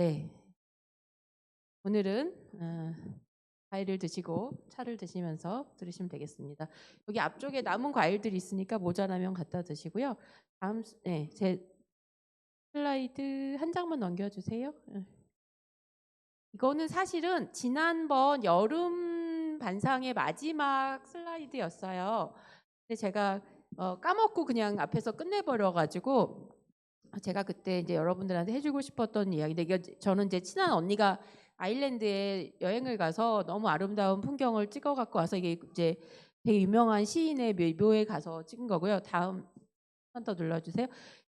네. 오늘은 과일을 드시고 차를 드시면서 들으시면 되겠습니다. 여기 앞쪽에 남은 과일들이 있으니까 모자라면 갖다 드시고요. 제 슬라이드 한 장만 넘겨주세요. 이거는 사실은 지난번 여름 반상의 마지막 슬라이드였어요. 근데 제가 까먹고 그냥 앞에서 끝내버려가지고 제가 그때 이제 여러분들한테 해주고 싶었던 이야기인데, 이게 저는 이제 친한 언니가 아일랜드에 여행을 가서 너무 아름다운 풍경을 찍어갖고 와서, 이게 이제 되게 유명한 시인의 묘에 가서 찍은 거고요. 다음 한 번 더 눌러주세요.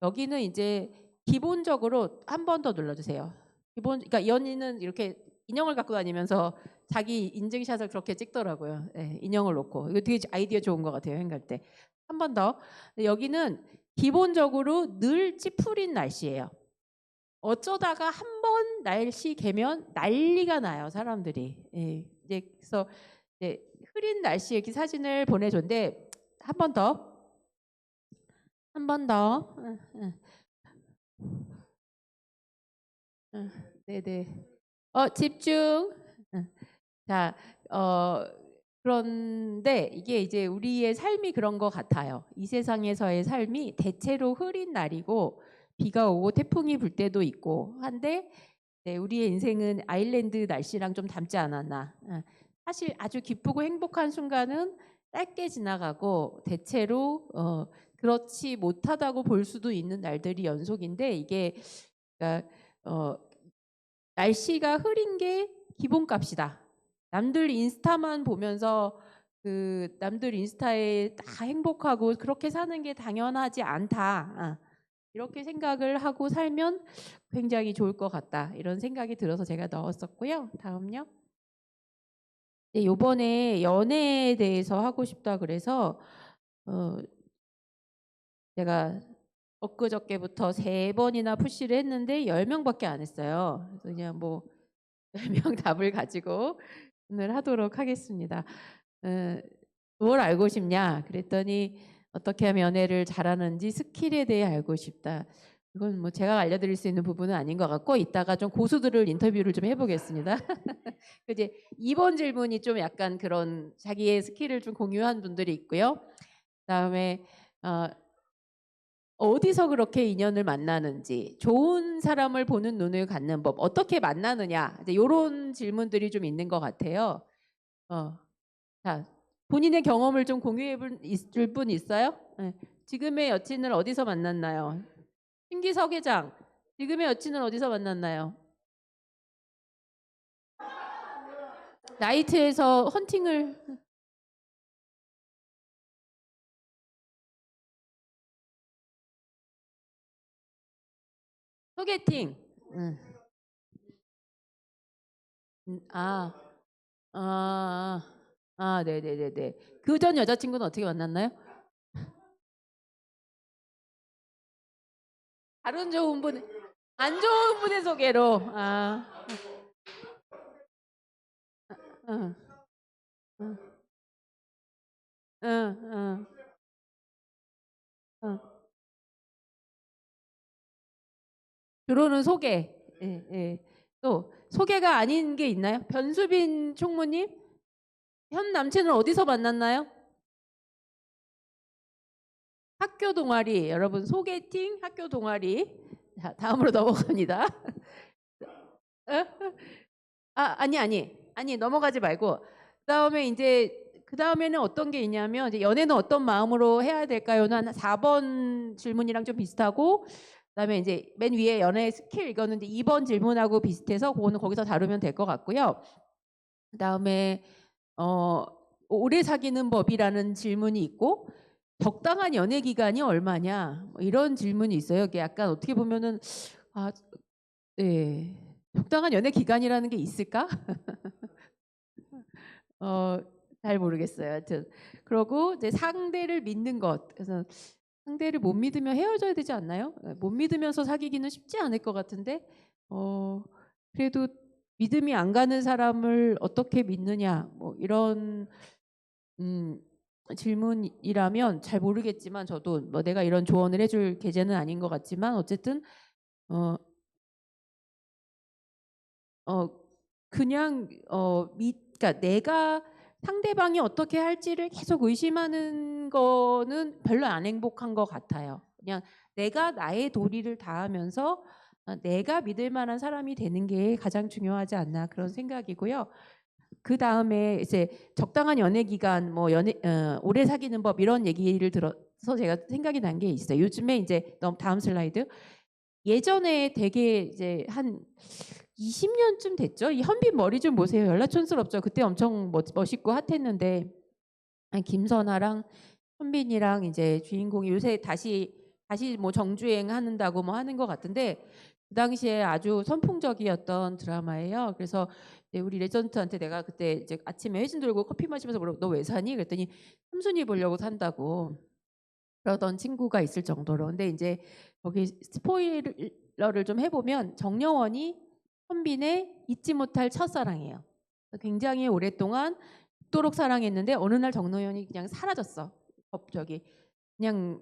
여기는 이제 기본적으로 한 번 더 눌러주세요. 그러니까 이 언니는 이렇게 인형을 갖고 다니면서 자기 인증샷을 그렇게 찍더라고요. 네, 인형을 놓고. 이거 되게 아이디어 좋은 것 같아요. 여행 갈 때. 한 번 더. 여기는 기본적으로 늘 찌푸린 날씨예요. 어쩌다가 한 번 날씨 개면 난리가 나요, 사람들이. 예, 이제 그래서 이제 흐린 날씨에 이렇게 사진을 보내줬는데, 한 번 더, 한 번 더. 네네. 집중. 자, 그런데 이게 이제 우리의 삶이 그런 것 같아요. 이 세상에서의 삶이 대체로 흐린 날이고, 비가 오고 태풍이 불 때도 있고 한데, 네, 우리의 인생은 아일랜드 날씨랑 좀 닮지 않았나. 사실 아주 기쁘고 행복한 순간은 짧게 지나가고, 대체로 그렇지 못하다고 볼 수도 있는 날들이 연속인데, 이게 그러니까 날씨가 흐린 게 기본값이다. 남들 인스타만 보면서 그 남들 인스타에 다 행복하고 그렇게 사는 게 당연하지 않다. 이렇게 생각을 하고 살면 굉장히 좋을 것 같다. 이런 생각이 들어서 제가 넣었었고요. 다음요. 네, 요번에 연애에 대해서 하고 싶다 그래서 제가 엊그저께부터 3번이나 푸시를 했는데 10명밖에 안 했어요. 그래서 그냥 뭐 10명 답을 가지고 오늘 하도록 하겠습니다. 뭘 알고 싶냐? 그랬더니 어떻게 하면 연애를 잘하는지 스킬에 대해 알고 싶다. 이건 뭐 제가 알려드릴 수 있는 부분은 아닌 것 같고, 이따가 좀 고수들을 인터뷰를 좀 해보겠습니다. 이제 2번 질문이 좀 약간 그런 자기의 스킬을 좀 공유한 분들이 있고요. 그다음에 어디서 그렇게 인연을 만나는지, 좋은 사람을 보는 눈을 갖는 법, 어떻게 만나느냐, 이제 이런 질문들이 좀 있는 것 같아요. 자, 본인의 경험을 좀 공유해 줄 분 있어요? 네. 지금의 여친을 어디서 만났나요? 신기석 회장, 지금의 여친을 어디서 만났나요? 나이트에서 헌팅을. 소개팅. 아, 아, 네네네네. 그 전 여자친구는 어떻게 만났나요? 다른 좋은 분, 안 좋은 분의 소개로. 응, 응, 응, 응, 응. 들어오는 소개. 예, 예. 또 소개가 아닌 게 있나요? 변수빈 총무님, 현 남친은 어디서 만났나요? 학교 동아리. 여러분, 소개팅 학교 동아리. 자, 다음으로 넘어갑니다. 아니 넘어가지 말고, 그다음에 이제 그 다음에는 어떤 게 있냐면, 이제 연애는 어떤 마음으로 해야 될까요는 한 4번 질문이랑 좀 비슷하고, 그다음에 이제 맨 위에 연애 스킬, 이거는 이제 2번 질문하고 비슷해서 그거는 거기서 다루면 될 것 같고요. 그다음에 오래 사귀는 법이라는 질문이 있고, 적당한 연애 기간이 얼마냐, 뭐 이런 질문이 있어요. 이게 약간 어떻게 보면은 네, 적당한 연애 기간이라는 게 있을까? 잘 모르겠어요. 하여튼 그러고 이제 상대를 믿는 것. 그래서 상대를 못 믿으면 헤어져야 되지 않나요? 못 믿으면서 사귀기는 쉽지 않을 것 같은데, 그래도 믿음이 안 가는 사람을 어떻게 믿느냐, 뭐 이런 질문이라면 잘 모르겠지만, 저도 뭐 내가 이런 조언을 해줄 계제는 아닌 것 같지만, 어쨌든 어 그냥 그러니까 내가 상대방이 어떻게 할지를 계속 의심하는 거는 별로 안 행복한 것 같아요. 그냥 내가 나의 도리를 다하면서 내가 믿을 만한 사람이 되는 게 가장 중요하지 않나 그런 생각이고요. 그다음에 이제 적당한 연애 기간 뭐 오래 사귀는 법 이런 얘기를 들어서 제가 생각이 난 게 있어요. 요즘에 이제 다음 슬라이드. 예전에 되게 이제 한 20년쯤 됐죠. 이 현빈 머리 좀 보세요. 연락촌스럽죠. 그때 엄청 멋있고 핫했는데 김선아랑 현빈이랑 이제 주인공이 요새 다시 뭐 정주행 한다고 뭐 하는 것 같은데 그 당시에 아주 선풍적이었던 드라마예요. 그래서 이제 우리 레전트한테 내가 그때 이제 아침에 회신 들고 커피 마시면서 물어 너 왜 사니? 그랬더니 삼순이 보려고 산다고 그러던 친구가 있을 정도로. 근데 이제 거기 스포일러를 좀 해보면 정여원이 현빈의 잊지 못할 첫사랑이에요. 굉장히 오랫동안 죽도록 사랑했는데 어느 날 정여원이 그냥 사라졌어. 저기 그냥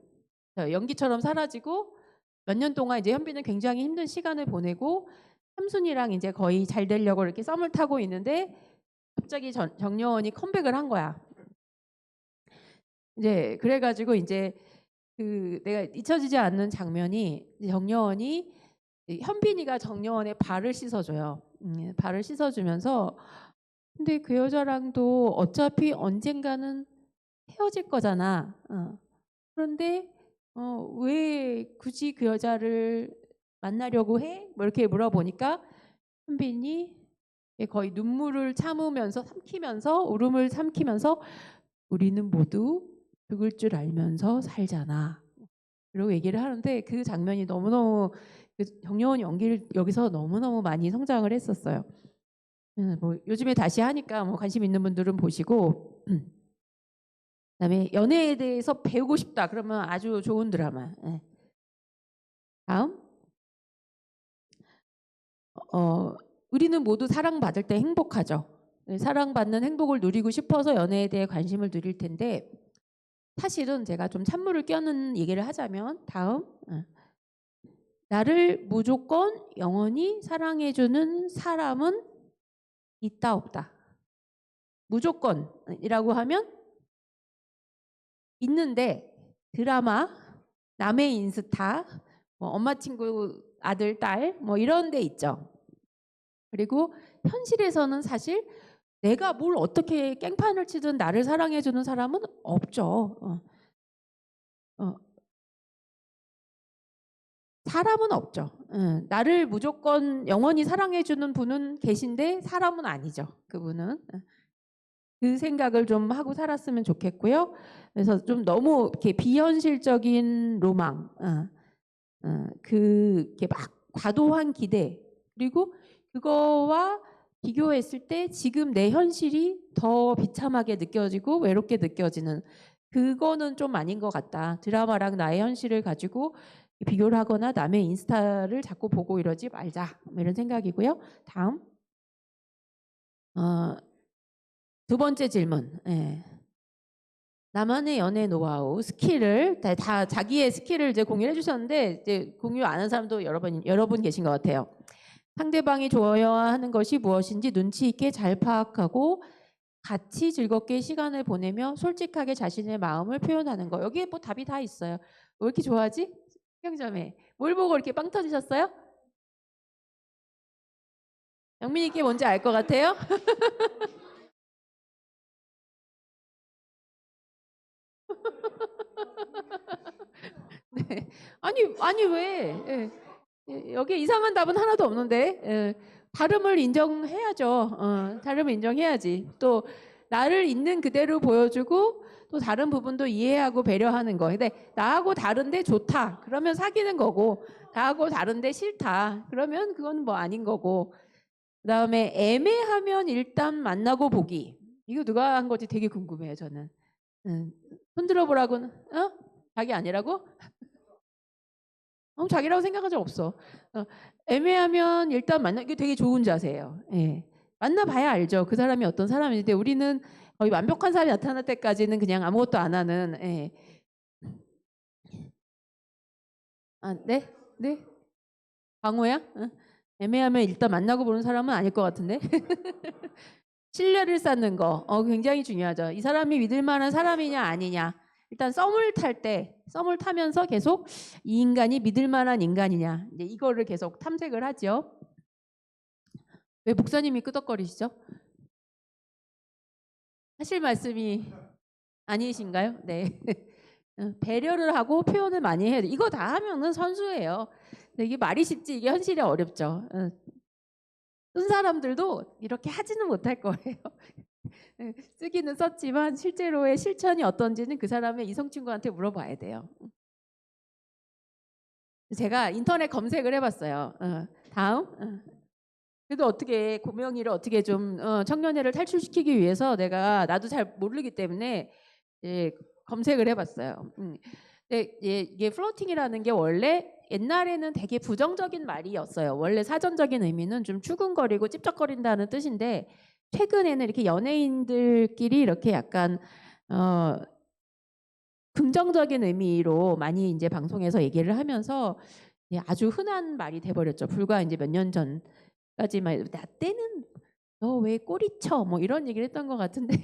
연기처럼 사라지고 몇 년 동안 이제 현빈은 굉장히 힘든 시간을 보내고 삼순이랑 이제 거의 잘 되려고 이렇게 썸을 타고 있는데 갑자기 정여원이 컴백을 한 거야. 이제 그래가지고 이제 그 내가 잊혀지지 않는 장면이 정여원이 현빈이가 정여원의 발을 씻어줘요. 발을 씻어주면서 근데 그 여자랑도 어차피 언젠가는 헤어질 거잖아. 그런데 왜 굳이 그 여자를 만나려고 해? 뭐 이렇게 물어보니까 현빈이 거의 눈물을 참으면서 삼키면서 울음을 삼키면서 우리는 모두 죽을 줄 알면서 살잖아. 그리고 얘기를 하는데 그 장면이 너무너무 정여원 연기를 여기서 너무너무 많이 성장을 했었어요. 뭐 요즘에 다시 하니까 뭐 관심 있는 분들은 보시고 그다음에 연애에 대해서 배우고 싶다 그러면 아주 좋은 드라마. 다음 우리는 모두 사랑받을 때 행복하죠. 사랑받는 행복을 누리고 싶어서 연애에 대해 관심을 누릴 텐데 사실은 제가 좀 찬물을 끼얹는 얘기를 하자면 다음 나를 무조건 영원히 사랑해주는 사람은 있다 없다. 무조건이라고 하면 있는데 드라마, 남의 인스타, 뭐 엄마 친구 아들 딸 뭐 이런 데 있죠. 그리고 현실에서는 사실 내가 뭘 어떻게 깽판을 치든 나를 사랑해주는 사람은 없죠. 사람은 없죠. 나를 무조건 영원히 사랑해주는 분은 계신데 사람은 아니죠. 그분은. 그 생각을 좀 하고 살았으면 좋겠고요. 그래서 좀 너무 이렇게 비현실적인 로망, 이렇게 막 과도한 기대, 그리고 그거와 비교했을 때 지금 내 현실이 더 비참하게 느껴지고 외롭게 느껴지는 그거는 좀 아닌 것 같다. 드라마랑 나의 현실을 가지고 비교를 하거나 남의 인스타를 자꾸 보고 이러지 말자. 뭐 이런 생각이고요. 다음. 두 번째 질문. 나만의 연애 노하우, 스킬을 다 자기의 스킬을 이제 공유해 주셨는데 이제 공유 안 한 사람도 여러 분 계신 것 같아요. 상대방이 좋아야 하는 것이 무엇인지 눈치 있게 잘 파악하고 같이 즐겁게 시간을 보내며 솔직하게 자신의 마음을 표현하는 거. 여기에 뭐 답이 다 있어요. 왜 이렇게 좋아하지? 평점에 뭘 보고 이렇게 빵 터지셨어요? 영민이께 뭔지 알 것 같아요? 네. 아니 왜? 여기 이상한 답은 하나도 없는데 다름을 인정해야죠. 다름을 인정해야지. 또 나를 있는 그대로 보여주고 또 다른 부분도 이해하고 배려하는 거. 근데 나하고 다른데 좋다. 그러면 사귀는 거고 나하고 다른데 싫다. 그러면 그건 뭐 아닌 거고. 그다음에 애매하면 일단 만나고 보기. 이거 누가 한 건지 되게 궁금해요. 저는. 손들어 보라고는 자기 아니라고? 자기라고 생각한 적 없어. 애매하면 일단 만나기 되게 좋은 자세예요. 예. 만나봐야 알죠. 그 사람이 어떤 사람인데 우리는 거의 완벽한 사람이 나타날 때까지는 그냥 아무것도 안 하는. 예. 네? 네? 광호야? 애매하면 일단 만나고 보는 사람은 아닐 것 같은데. 신뢰를 쌓는 거 굉장히 중요하죠. 이 사람이 믿을 만한 사람이냐 아니냐. 일단 썸을 타면서 계속 이 인간이 믿을 만한 인간이냐. 이제 이거를 계속 탐색을 하죠. 왜 목사님이 끄덕거리시죠? 하실 말씀이 아니신가요? 네. 배려를 하고 표현을 많이 해야 돼. 이거 다 하면은 선수예요. 근데 이게 말이 쉽지 이게 현실이 어렵죠. 쓴 사람들도 이렇게 하지는 못할 거예요. 쓰기는 썼지만 실제로의 실천이 어떤지는 그 사람의 이성 친구한테 물어봐야 돼요. 제가 인터넷 검색을 해봤어요. 다음. 그래도 어떻게 고명이를 어떻게 좀 청년회를 탈출시키기 위해서 나도 잘 모르기 때문에 검색을 해봤어요. 근데 이게 플러팅이라는 게 원래 옛날에는 되게 부정적인 말이었어요. 원래 사전적인 의미는 좀 추근거리고 찝쩍거린다는 뜻인데 최근에는 이렇게 연예인들끼리 이렇게 약간 긍정적인 의미로 많이 이제 방송에서 얘기를 하면서 아주 흔한 말이 돼버렸죠. 불과 이제 몇 년 전까지만 나 때는 너 왜 꼬리 쳐? 뭐 이런 얘기를 했던 것 같은데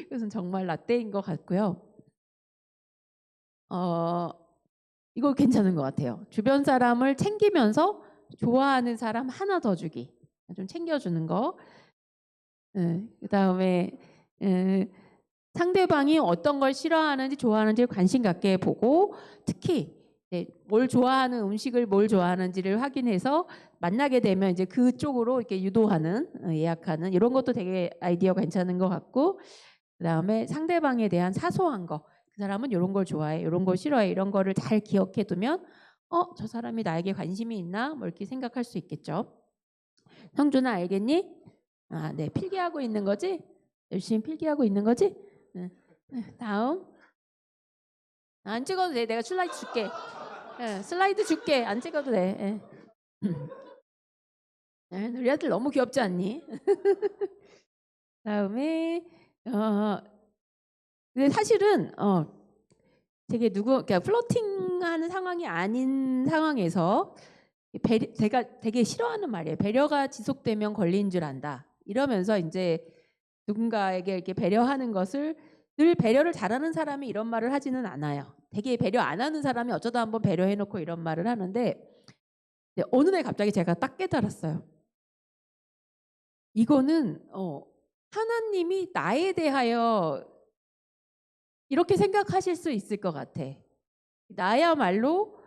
그것은 정말 라떼인 것 같고요. 이거 괜찮은 것 같아요. 주변 사람을 챙기면서 좋아하는 사람 하나 더 주기. 좀 챙겨주는 거. 그다음에 상대방이 어떤 걸 싫어하는지 좋아하는지 관심 갖게 보고 특히 뭘 좋아하는 음식을 뭘 좋아하는지를 확인해서 만나게 되면 이제 그쪽으로 이렇게 유도하는 예약하는 이런 것도 되게 아이디어 괜찮은 것 같고 그다음에 상대방에 대한 사소한 거 그 사람은 이런 걸 좋아해 이런 걸 싫어해 이런 거를 잘 기억해 두면 저 사람이 나에게 관심이 있나 뭐 이렇게 생각할 수 있겠죠. 형준아 알겠니? 네 필기하고 있는 거지? 열심히 필기하고 있는 거지? 다음. 안 찍어도 돼. 내가 슬라이드 줄게. 슬라이드 줄게. 안 찍어도 돼. 우리 아들 너무 귀엽지 않니? 다음에 근데 사실은 되게 그러니까 플러팅하는 상황이 아닌 상황에서 제가 되게 싫어하는 말이에요. 배려가 지속되면 권리인 줄 안다. 이러면서 이제 누군가에게 이렇게 배려하는 것을 늘 배려를 잘하는 사람이 이런 말을 하지는 않아요. 되게 배려 안 하는 사람이 어쩌다 한번 배려해놓고 이런 말을 하는데 어느 날 갑자기 제가 딱 깨달았어요. 이거는 하나님이 나에 대하여 이렇게 생각하실 수 있을 것 같아. 나야말로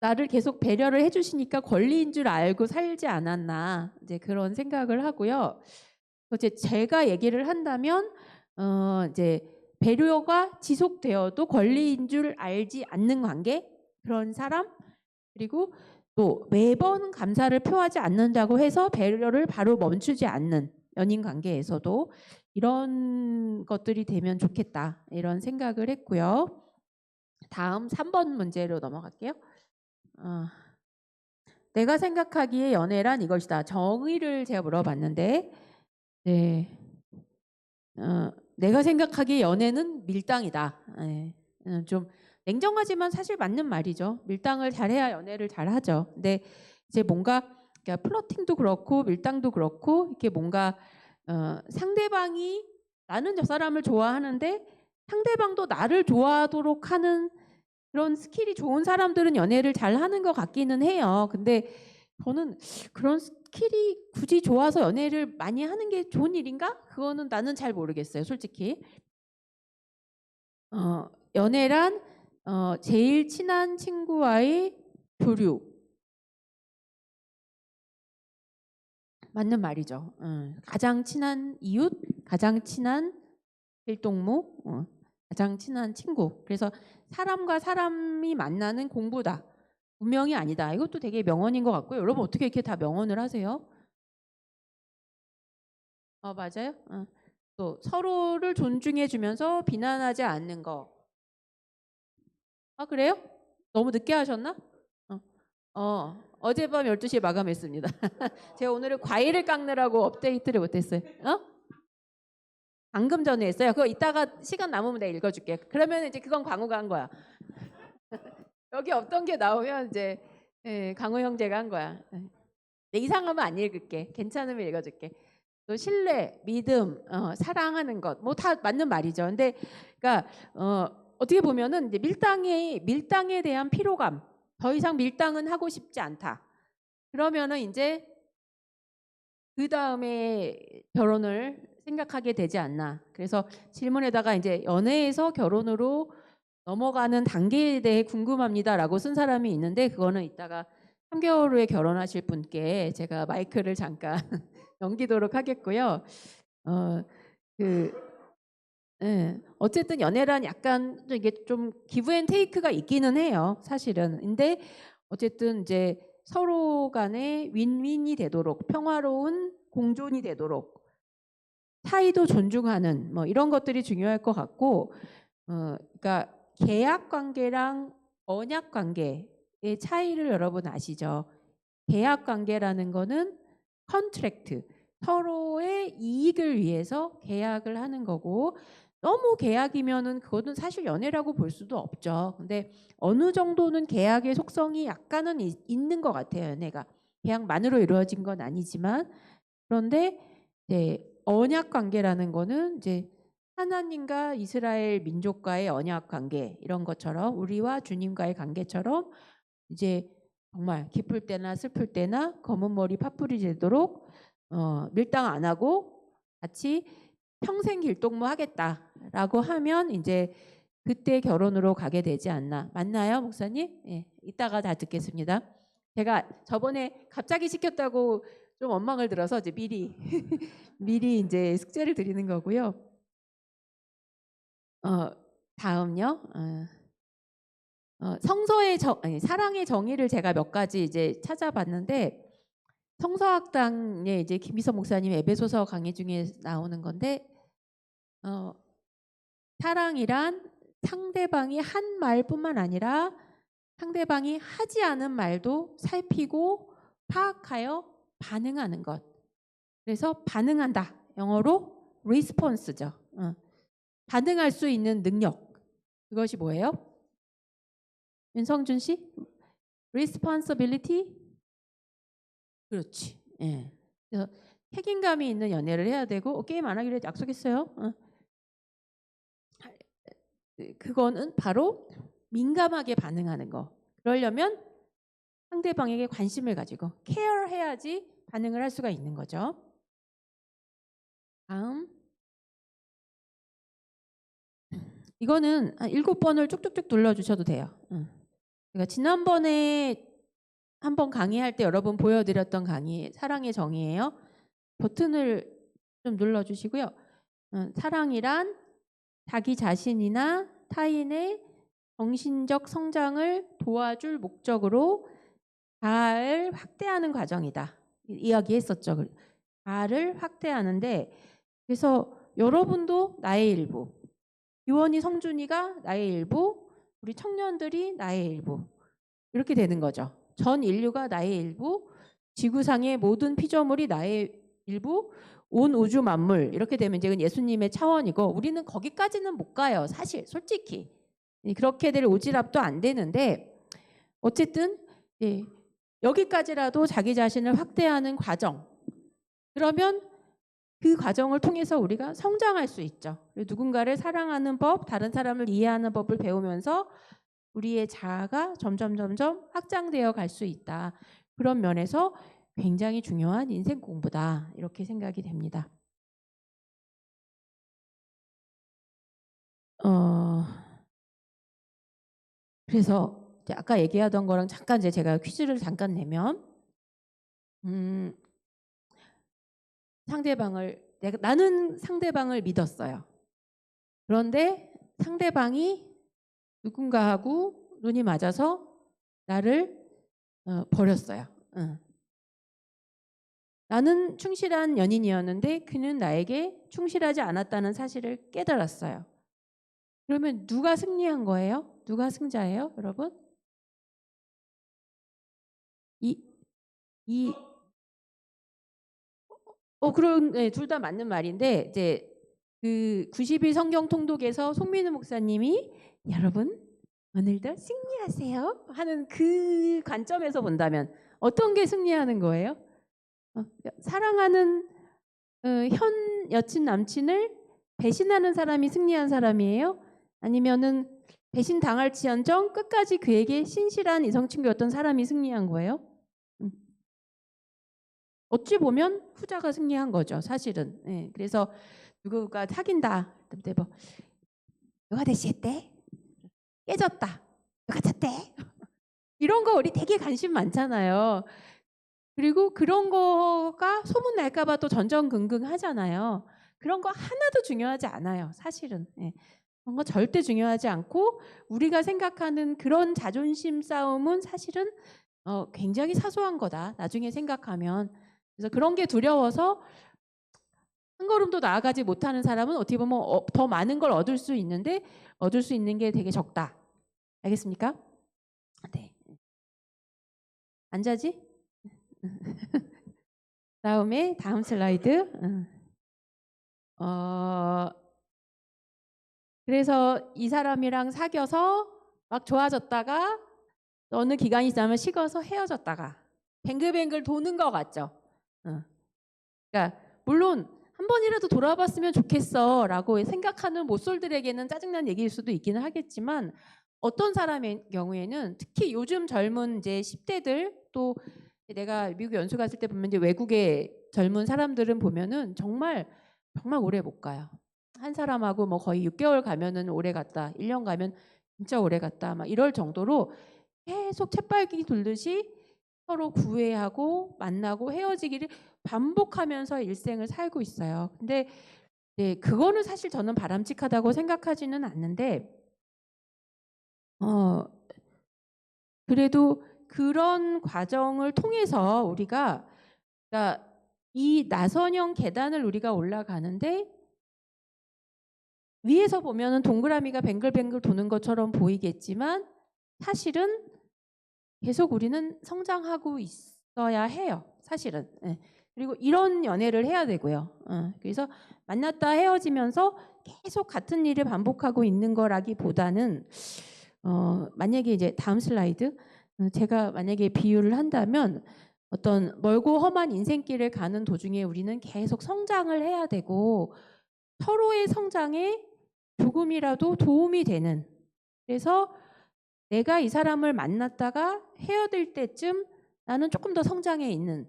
나를 계속 배려를 해주시니까 권리인 줄 알고 살지 않았나 이제 그런 생각을 하고요. 이제 제가 얘기를 한다면 이제 배려가 지속되어도 권리인 줄 알지 않는 관계 그런 사람 그리고 또 매번 감사를 표하지 않는다고 해서 배려를 바로 멈추지 않는 연인 관계에서도 이런 것들이 되면 좋겠다 이런 생각을 했고요. 다음 3번 문제로 넘어갈게요. 내가 생각하기에 연애란 이것이다. 정의를 제가 물어봤는데 네. 내가 생각하기에 연애는 밀당이다. 좀 냉정하지만 사실 맞는 말이죠. 밀당을 잘해야 연애를 잘하죠. 근데 이제 뭔가 그러니까 플러팅도 그렇고 밀당도 그렇고 이렇게 뭔가 상대방이 나는 저 사람을 좋아하는데 상대방도 나를 좋아하도록 하는 그런 스킬이 좋은 사람들은 연애를 잘하는 것 같기는 해요. 근데 저는 그런 스킬이 굳이 좋아서 연애를 많이 하는 게 좋은 일인가? 그거는 나는 잘 모르겠어요, 솔직히. 연애란 제일 친한 친구와의 교류. 맞는 말이죠. 가장 친한 이웃, 가장 친한 일동무, 가장 친한 친구. 그래서 사람과 사람이 만나는 공부다. 운명이 아니다. 이것도 되게 명언인 것 같고요. 여러분 어떻게 이렇게 다 명언을 하세요? 맞아요. 또 서로를 존중해 주면서 비난하지 않는 거. 그래요? 너무 늦게 하셨나? 어젯밤 12시에 마감했습니다. 제가 오늘은 과일을 깎느라고 업데이트를 못했어요. 방금 전에 했어요. 그거 이따가 시간 남으면 내가 읽어줄게. 그러면 이제 그건 광고가 한 거야. 여기 없던 게 나오면 이제 예, 강호 형제가 한 거야. 예. 내 이상하면 안 읽을게. 괜찮으면 읽어줄게. 또 신뢰, 믿음, 사랑하는 것, 뭐 다 맞는 말이죠. 근데 그러니까 어떻게 보면은 이제 밀당에 대한 피로감, 더 이상 밀당은 하고 싶지 않다. 그러면은 이제 그 다음에 결혼을 생각하게 되지 않나. 그래서 질문에다가 이제 연애에서 결혼으로 넘어가는 단계에 대해 궁금합니다라고 쓴 사람이 있는데 그거는 이따가 3개월 후에 결혼하실 분께 제가 마이크를 잠깐 넘기도록 하겠고요. 어, 그, 예. 어쨌든 연애란 약간 이게 좀 기브 앤 테이크가 있기는 해요. 사실은. 근데 어쨌든 이제 서로 간에 윈윈이 되도록 평화로운 공존이 되도록 사이도 존중하는 뭐 이런 것들이 중요할 것 같고 그러니까 계약 관계랑 언약 관계의 차이를 여러분 아시죠? 계약 관계라는 거는 컨트랙트, 서로의 이익을 위해서 계약을 하는 거고 너무 계약이면은 그거는 사실 연애라고 볼 수도 없죠. 근데 어느 정도는 계약의 속성이 약간은 있는 것 같아요. 연애가 계약만으로 이루어진 건 아니지만 그런데 이제 언약 관계라는 거는 이제 하나님과 이스라엘 민족과의 언약 관계 이런 것처럼 우리와 주님과의 관계처럼 이제 정말 기쁠 때나 슬플 때나 검은 머리 파뿌리 되도록 밀당 안 하고 같이 평생 길동무 하겠다라고 하면 이제 그때 결혼으로 가게 되지 않나. 맞나요, 목사님? 예, 이따가 다 듣겠습니다. 제가 저번에 갑자기 시켰다고 좀 원망을 들어서 이제 미리 미리 이제 숙제를 드리는 거고요. 다음요. 성서의 사랑의 정의를 제가 몇 가지 이제 찾아봤는데 성서학당에 이제 김희석 목사님 에베소서 강의 중에 나오는 건데 사랑이란 상대방이 한 말뿐만 아니라 상대방이 하지 않은 말도 살피고 파악하여 반응하는 것. 그래서 반응한다. 영어로 response죠. 반응할 수 있는 능력. 그것이 뭐예요? 윤성준 씨? responsibility? 그렇지. 예. 그래서 책임감이 있는 연애를 해야 되고 게임 안 하기로 약속했어요. 그거는 바로 민감하게 반응하는 거. 그러려면 상대방에게 관심을 가지고 케어해야지 반응을 할 수가 있는 거죠. 다음. 이거는 한 7번을 쭉쭉쭉 눌러주셔도 돼요. 제가 지난번에 한번 강의할 때 여러분 보여드렸던 강의 사랑의 정의예요. 버튼을 좀 눌러주시고요. 사랑이란 자기 자신이나 타인의 정신적 성장을 도와줄 목적으로 자아를 확대하는 과정이다. 이야기했었죠. 자아를 확대하는데 그래서 여러분도 나의 일부, 유원이 성준이가 나의 일부, 우리 청년들이 나의 일부 이렇게 되는 거죠. 전 인류가 나의 일부, 지구상의 모든 피조물이 나의 일부, 온 우주 만물 이렇게 되면 이제 예수님의 차원이고 우리는 거기까지는 못 가요. 사실 솔직히 그렇게 될 오지랖도 안 되는데 어쨌든 여기까지라도 자기 자신을 확대하는 과정. 그러면 그 과정을 통해서 우리가 성장할 수 있죠. 누군가를 사랑하는 법, 다른 사람을 이해하는 법을 배우면서 우리의 자아가 점점 확장되어 갈 수 있다. 그런 면에서 굉장히 중요한 인생 공부다. 이렇게 생각이 됩니다. 그래서 아까 얘기하던 거랑 잠깐 이제 제가 퀴즈를 잠깐 내면 나는 상대방을 믿었어요. 그런데 상대방이 누군가하고 눈이 맞아서 나를 버렸어요. 나는 충실한 연인이었는데 그는 나에게 충실하지 않았다는 사실을 깨달았어요. 그러면 누가 승리한 거예요? 누가 승자예요, 여러분? 그럼 네, 둘 다 맞는 말인데 이제 그 90일 성경 통독에서 송민우 목사님이 여러분 오늘도 승리하세요 하는 그 관점에서 본다면 어떤 게 승리하는 거예요? 사랑하는 현 여친 남친을 배신하는 사람이 승리한 사람이에요? 아니면은 배신 당할지언정 끝까지 그에게 신실한 이성 친구였던 사람이 승리한 거예요? 어찌 보면 후자가 승리한 거죠, 사실은. 예, 그래서 누구가 사귄다. 뭐 누가 대시했대? 깨졌다. 누가 쳤대? 이런 거 우리 되게 관심 많잖아요. 그리고 그런 거가 소문 날까 봐 또 전전긍긍 하잖아요. 그런 거 하나도 중요하지 않아요, 사실은. 예. 그런 거 절대 중요하지 않고 우리가 생각하는 그런 자존심 싸움은 사실은 굉장히 사소한 거다. 나중에 생각하면. 그래서 그런 게 두려워서 한 걸음도 나아가지 못하는 사람은 어떻게 보면 더 많은 걸 얻을 수 있는데 얻을 수 있는 게 되게 적다. 알겠습니까? 네. 안 자지? 다음에 다음 슬라이드. 그래서 이 사람이랑 사귀어서 막 좋아졌다가 어느 기간이 지나면 식어서 헤어졌다가 뱅글뱅글 도는 것 같죠. 그러니까 물론 한 번이라도 돌아봤으면 좋겠어라고 생각하는 모쏠들에게는 짜증난 얘기일 수도 있기는 하겠지만 어떤 사람의 경우에는 특히 요즘 젊은 이제 10대들 또 내가 미국 연수 갔을 때 보면 이제 외국의 젊은 사람들은 보면은 정말 오래 못 가요. 한 사람하고 뭐 거의 6개월 가면은 오래 갔다. 1년 가면 진짜 오래 갔다. 막 이럴 정도로 계속 쳇바퀴 돌듯이 서로 구애하고 만나고 헤어지기를 반복하면서 일생을 살고 있어요. 근데 네, 그거는 사실 저는 바람직하다고 생각하지는 않는데 그래도 그런 과정을 통해서 우리가 그러니까 이 나선형 계단을 우리가 올라가는데 위에서 보면은 동그라미가 뱅글뱅글 도는 것처럼 보이겠지만 사실은 계속 우리는 성장하고 있어야 해요. 사실은. 예. 그리고 이런 연애를 해야 되고요. 그래서 만났다 헤어지면서 계속 같은 일을 반복하고 있는 거라기보다는 만약에 이제 다음 슬라이드 제가 만약에 비유를 한다면 어떤 멀고 험한 인생길을 가는 도중에 우리는 계속 성장을 해야 되고 서로의 성장에 조금이라도 도움이 되는 그래서 내가 이 사람을 만났다가 헤어질 때쯤 나는 조금 더 성장해 있는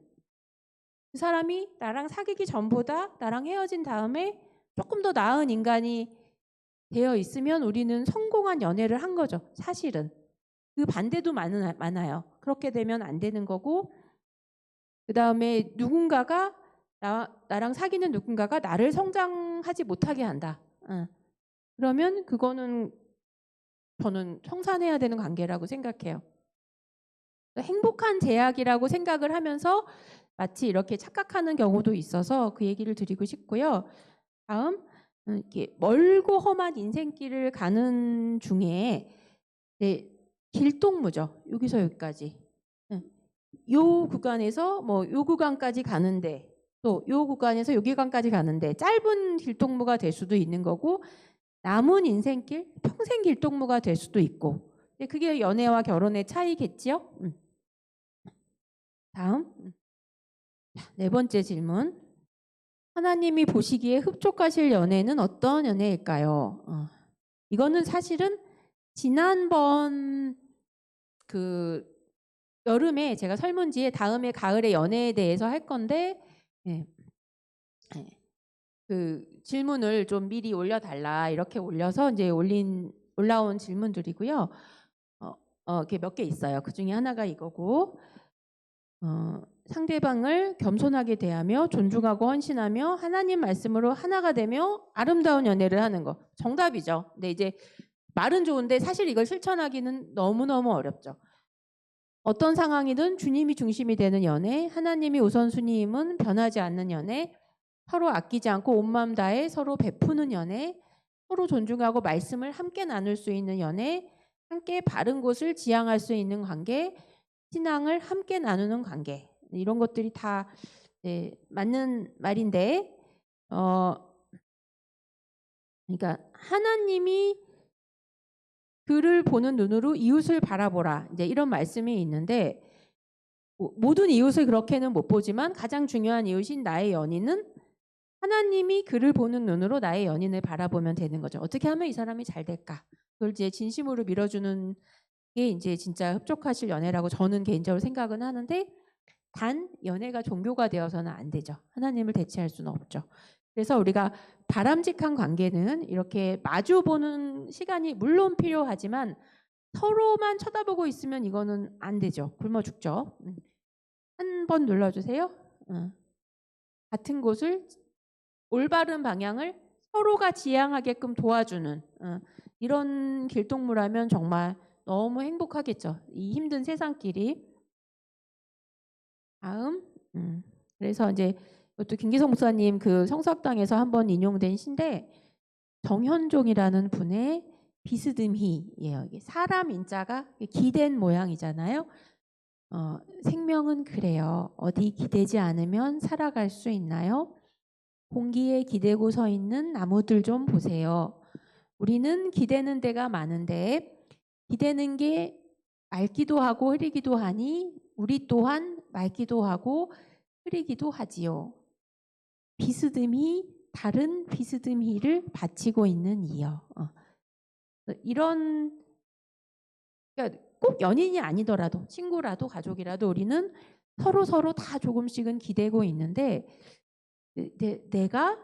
그 사람이 나랑 사귀기 전보다 나랑 헤어진 다음에 조금 더 나은 인간이 되어 있으면 우리는 성공한 연애를 한 거죠. 사실은. 그 반대도 많아요. 그렇게 되면 안 되는 거고 그 다음에 누군가가 나랑 사귀는 누군가가 나를 성장하지 못하게 한다. 그러면 그거는 저는 청산해야 되는 관계라고 생각해요. 행복한 제약이라고 생각을 하면서 마치 이렇게 착각하는 경우도 있어서 그 얘기를 드리고 싶고요. 다음 이렇게 멀고 험한 인생길을 가는 중에 길동무죠. 여기서 여기까지. 요 구간에서 뭐 요 구간까지 가는데 또 요 구간에서 요 구간까지 가는데 짧은 길동무가 될 수도 있는 거고 남은 인생길 평생 길동무가 될 수도 있고 그게 연애와 결혼의 차이겠지요. 다음 네 번째 질문. 하나님이 보시기에 흡족하실 연애는 어떤 연애일까요? 이거는 사실은 지난번 그 여름에 제가 설문지에 다음에 가을의 연애에 대해서 할 건데 그 질문을 좀 미리 올려달라 이렇게 올려서 이제 올라온 질문들이고요. 이렇게 몇 개 있어요. 그 중에 하나가 이거고 상대방을 겸손하게 대하며 존중하고 헌신하며 하나님 말씀으로 하나가 되며 아름다운 연애를 하는 거 정답이죠. 근데 이제 말은 좋은데 사실 이걸 실천하기는 너무너무 어렵죠. 어떤 상황이든 주님이 중심이 되는 연애, 하나님이 우선순위임은 변하지 않는 연애, 서로 아끼지 않고 온 마음 다해 서로 베푸는 연애, 서로 존중하고 말씀을 함께 나눌 수 있는 연애, 함께 바른 곳을 지향할 수 있는 관계, 신앙을 함께 나누는 관계 이런 것들이 다 맞는 말인데 그러니까 하나님이 그를 보는 눈으로 이웃을 바라보라. 이제 이런 말씀이 있는데 모든 이웃을 그렇게는 못 보지만 가장 중요한 이웃인 나의 연인은 하나님이 그를 보는 눈으로 나의 연인을 바라보면 되는 거죠. 어떻게 하면 이 사람이 잘 될까? 그걸 이제 진심으로 밀어주는 게 이제 진짜 흡족하실 연애라고 저는 개인적으로 생각은 하는데 단 연애가 종교가 되어서는 안 되죠. 하나님을 대체할 수는 없죠. 그래서 우리가 바람직한 관계는 이렇게 마주보는 시간이 물론 필요하지만 서로만 쳐다보고 있으면 이거는 안 되죠. 굶어 죽죠. 한 번 눌러주세요. 같은 곳을 올바른 방향을 서로가 지향하게끔 도와주는 이런 길동무라면 정말 너무 행복하겠죠. 이 힘든 세상길이. 다음. 그래서 이제 이것도 김기성 목사님 그 성서학당에서 한번 인용된 시인데 정현종이라는 분의 비스듬히예요. 이게 사람 인자가 기댄 모양이잖아요. 생명은 그래요. 어디 기대지 않으면 살아갈 수 있나요? 공기에 기대고 서 있는 나무들 좀 보세요. 우리는 기대는 데가 많은데 기대는 게 맑기도 하고 흐리기도 하니 우리 또한 맑기도 하고 흐리기도 하지요. 비스듬히 다른 비스듬히를 바치고 있는 이여. 이런 그러니까 꼭 연인이 아니더라도 친구라도 가족이라도 우리는 서로 다 조금씩은 기대고 있는데 내가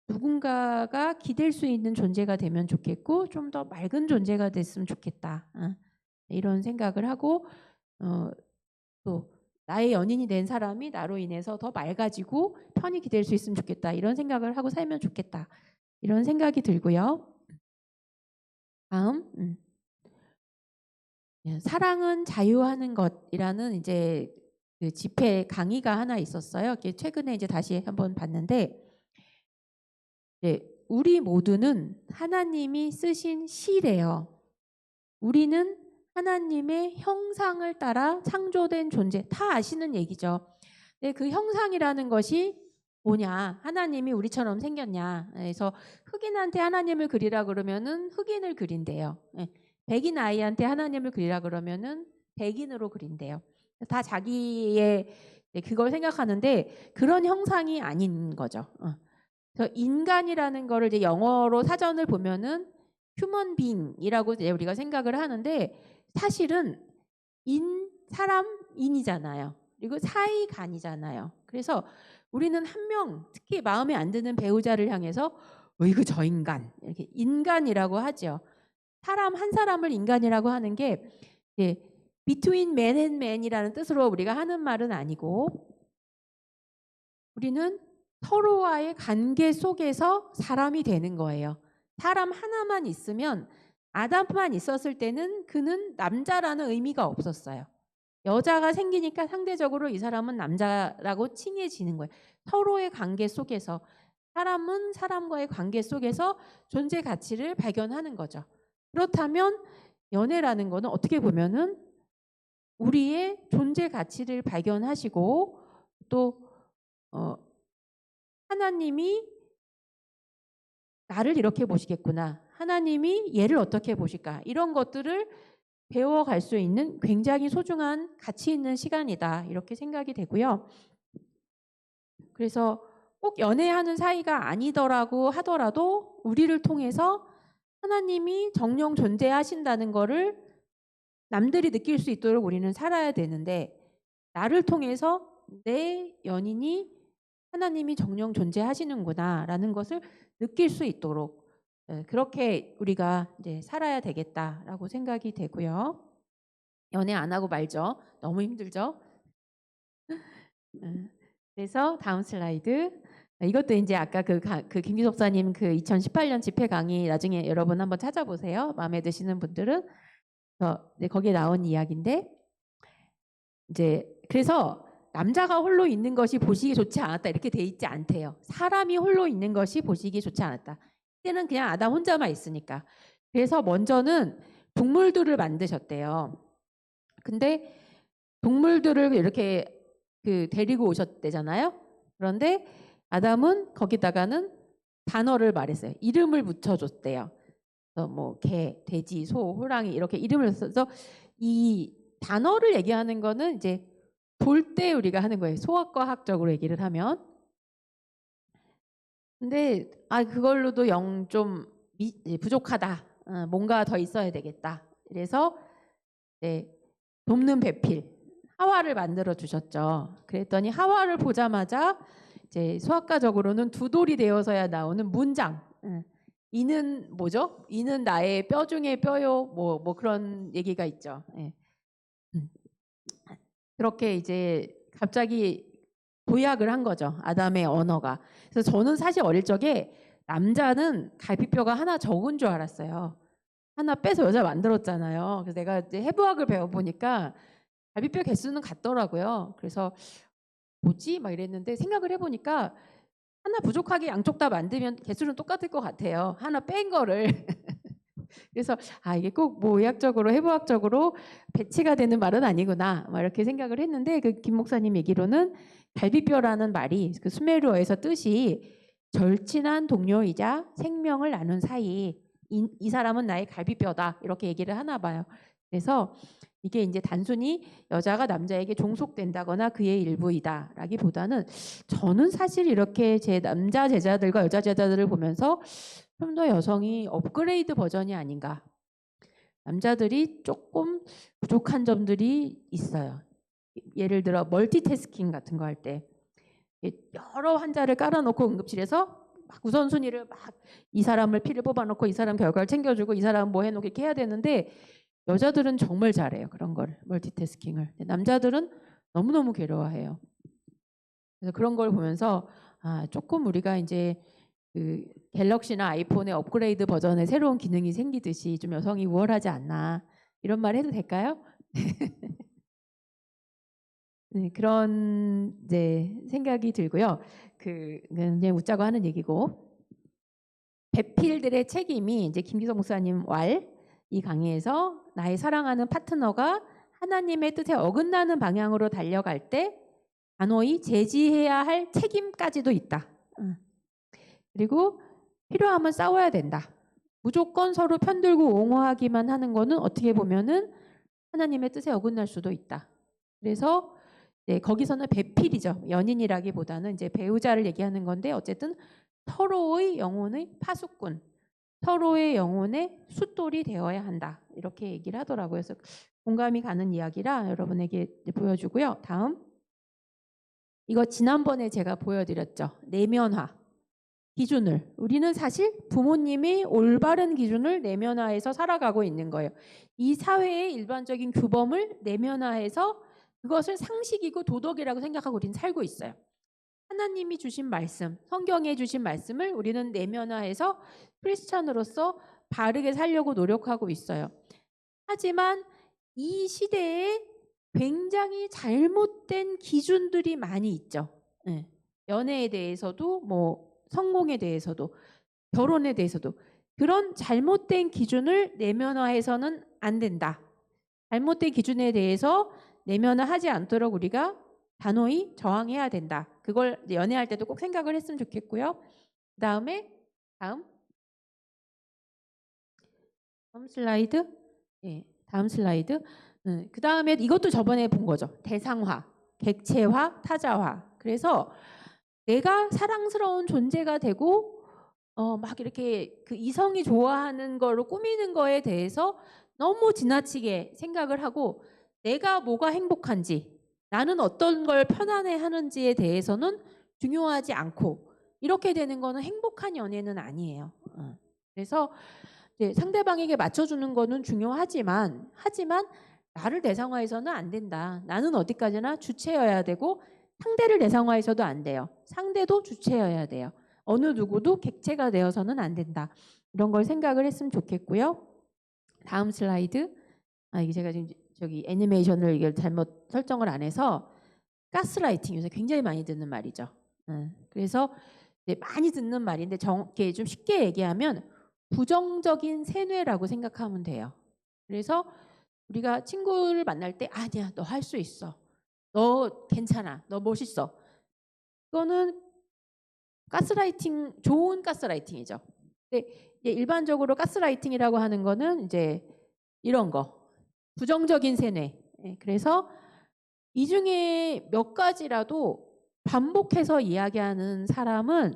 누군가가 기댈 수 있는 존재가 되면 좋겠고 좀 더 맑은 존재가 됐으면 좋겠다. 이런 생각을 하고 또 나의 연인이 된 사람이 나로 인해서 더 맑아지고 편히 기댈 수 있으면 좋겠다. 이런 생각을 하고 살면 좋겠다. 이런 생각이 들고요. 다음. 사랑은 자유하는 것이라는 이제 그 집회 강의가 하나 있었어요. 최근에 이제 다시 한번 봤는데 우리 모두는 하나님이 쓰신 시래요. 우리는 하나님의 형상을 따라 창조된 존재. 다 아시는 얘기죠. 근데 그 형상이라는 것이 뭐냐? 하나님이 우리처럼 생겼냐? 그래서 흑인한테 하나님을 그리라 그러면은 흑인을 그린대요. 백인 아이한테 하나님을 그리라 그러면은 백인으로 그린대요. 다 자기의 그걸 생각하는데 그런 형상이 아닌 거죠. 그래서 인간이라는 거를 이제 영어로 사전을 보면은 휴먼 빙이라고 이제 우리가 생각을 하는데 사실은 인이잖아요. 그리고 사이간이잖아요. 그래서 우리는 한 명, 특히 마음에 안 드는 배우자를 향해서 어이구 저 인간 이렇게 인간이라고 하죠. 사람 한 사람을 인간이라고 하는 게 between man and man이라는 뜻으로 우리가 하는 말은 아니고 우리는 서로와의 관계 속에서 사람이 되는 거예요. 사람 하나만 있으면 아담만 있었을 때는 그는 남자라는 의미가 없었어요. 여자가 생기니까 상대적으로 이 사람은 남자라고 칭해지는 거예요. 서로의 관계 속에서 사람은 사람과의 관계 속에서 존재 가치를 발견하는 거죠. 그렇다면 연애라는 거는 어떻게 보면은 우리의 존재 가치를 발견하시고 또 하나님이 나를 이렇게 보시겠구나. 하나님이 얘를 어떻게 보실까. 이런 것들을 배워갈 수 있는 굉장히 소중한 가치 있는 시간이다. 이렇게 생각이 되고요. 그래서 꼭 연애하는 사이가 아니더라고 하더라도 우리를 통해서 하나님이 정령 존재하신다는 거를 남들이 느낄 수 있도록 우리는 살아야 되는데 나를 통해서 내 연인이 하나님이 정령 존재하시는구나라는 것을 느낄 수 있도록 그렇게 우리가 이제 살아야 되겠다라고 생각이 되고요. 연애 안 하고 말죠. 너무 힘들죠. 그래서 다음 슬라이드. 이것도 이제 아까 그 김기석사님 그 2018년 집회 강의 나중에 여러분 한번 찾아보세요. 마음에 드시는 분들은 거기에 나온 이야기인데 이제 그래서 남자가 홀로 있는 것이 보시기 좋지 않았다 이렇게 돼 있지 않대요. 사람이 홀로 있는 것이 보시기 좋지 않았다. 그때는 그냥 아담 혼자만 있으니까. 그래서 먼저는 동물들을 만드셨대요. 근데 동물들을 이렇게 데리고 오셨대잖아요. 그런데 아담은 거기다가는 단어를 말했어요. 이름을 붙여줬대요. 뭐 개, 돼지, 소, 호랑이 이렇게 이름을 써서 이 단어를 얘기하는 거는 이제 볼 때 우리가 하는 거예요. 소아과학적으로 얘기를 하면. 근데 그걸로도 영 좀 부족하다. 뭔가 더 있어야 되겠다. 그래서 돕는 배필 하와를 만들어 주셨죠. 그랬더니 하와를 보자마자 이제 소아과적으로는 두 돌이 되어서야 나오는 문장. 이는 뭐죠? 이는 나의 뼈 중에 뼈요. 뭐 그런 얘기가 있죠. 예. 그렇게 이제 갑자기 도약을 한 거죠. 아담의 언어가. 그래서 저는 사실 어릴 적에 남자는 갈비뼈가 하나 적은 줄 알았어요. 하나 빼서 여자 만들었잖아요. 그래서 내가 이제 해부학을 배워보니까 갈비뼈 개수는 같더라고요. 그래서 뭐지? 막 이랬는데 생각을 해보니까 하나 부족하게 양쪽 다 만들면 개수는 똑같을 것 같아요. 하나 뺀 거를. 그래서 이게 꼭 뭐 의학적으로 해부학적으로 배치가 되는 말은 아니구나 막 이렇게 생각을 했는데 그 김 목사님 얘기로는 갈비뼈라는 말이 그 수메르어에서 뜻이 절친한 동료이자 생명을 나눈 사이 이 사람은 나의 갈비뼈다 이렇게 얘기를 하나 봐요. 그래서 이게 이제 단순히 여자가 남자에게 종속된다거나 그의 일부이다라기보다는 저는 사실 이렇게 제 남자 제자들과 여자 제자들을 보면서 좀 더 여성이 업그레이드 버전이 아닌가. 남자들이 조금 부족한 점들이 있어요. 예를 들어 멀티태스킹 같은 거 할 때 여러 환자를 깔아놓고 응급실에서 막 우선순위를 막 이 사람을 피를 뽑아놓고 이 사람 결과를 챙겨주고 이 사람 뭐 해놓고 이렇게 해야 되는데 여자들은 정말 잘해요. 그런 걸 멀티태스킹을. 남자들은 너무너무 괴로워해요. 그래서 그런 걸 보면서 조금 우리가 이제 그 갤럭시나 아이폰의 업그레이드 버전의 새로운 기능이 생기듯이 좀 여성이 우월하지 않나 이런 말 해도 될까요? 네, 그런 이제 생각이 들고요. 그냥 웃자고 하는 얘기고 배필들의 책임이 이제 김기성 목사님 이 강의에서 나의 사랑하는 파트너가 하나님의 뜻에 어긋나는 방향으로 달려갈 때 단호히 제지해야 할 책임까지도 있다. 그리고 필요하면 싸워야 된다. 무조건 서로 편들고 옹호하기만 하는 거는 어떻게 보면은 하나님의 뜻에 어긋날 수도 있다. 그래서 거기서는 배필이죠. 연인이라기보다는 이제 배우자를 얘기하는 건데 어쨌든 서로의 영혼의 파수꾼, 서로의 영혼의 숫돌이 되어야 한다. 이렇게 얘기를 하더라고요. 그래서 공감이 가는 이야기라 여러분에게 보여주고요. 다음. 이거 지난번에 제가 보여드렸죠. 내면화. 기준을. 우리는 사실 부모님이 올바른 기준을 내면화해서 살아가고 있는 거예요. 이 사회의 일반적인 규범을 내면화해서 그것을 상식이고 도덕이라고 생각하고 우리는 살고 있어요. 하나님이 주신 말씀, 성경에 주신 말씀을 우리는 내면화해서 크리스찬으로서 바르게 살려고 노력하고 있어요. 하지만 이 시대에 굉장히 잘못된 기준들이 많이 있죠. 연애에 대해서도 뭐 성공에 대해서도 결혼에 대해서도 그런 잘못된 기준을 내면화해서는 안 된다. 잘못된 기준에 대해서 내면화하지 않도록 우리가 단호히 저항해야 된다. 그걸 연애할 때도 꼭 생각을 했으면 좋겠고요. 다음 슬라이드. 다음 슬라이드. 그 다음에 이것도 저번에 본 거죠. 대상화, 객체화, 타자화. 그래서 내가 사랑스러운 존재가 되고 막 이렇게 그 이성이 좋아하는 거로 꾸미는 거에 대해서 너무 지나치게 생각을 하고 내가 뭐가 행복한지 나는 어떤 걸 편안해하는지에 대해서는 중요하지 않고 이렇게 되는 거는 행복한 연애는 아니에요. 그래서 상대방에게 맞춰주는 거는 중요하지만 나를 대상화해서는 안 된다. 나는 어디까지나 주체여야 되고 상대를 대상화해서도 안 돼요. 상대도 주체여야 돼요. 어느 누구도 객체가 되어서는 안 된다. 이런 걸 생각을 했으면 좋겠고요. 다음 슬라이드. 이게 제가 지금 저기 애니메이션을 이걸 잘못 설정을 안 해서 가스라이팅 요새 굉장히 많이 듣는 말이죠. 그래서 많이 듣는 말인데 이렇게 좀 쉽게 얘기하면 부정적인 세뇌라고 생각하면 돼요. 그래서 우리가 친구를 만날 때 아니야 너 할 수 있어. 너 괜찮아. 너 멋있어. 그거는 가스라이팅, 좋은 가스라이팅이죠. 근데 일반적으로 가스라이팅이라고 하는 거는 이제 이런 거, 부정적인 세뇌. 그래서 이 중에 몇 가지라도 반복해서 이야기하는 사람은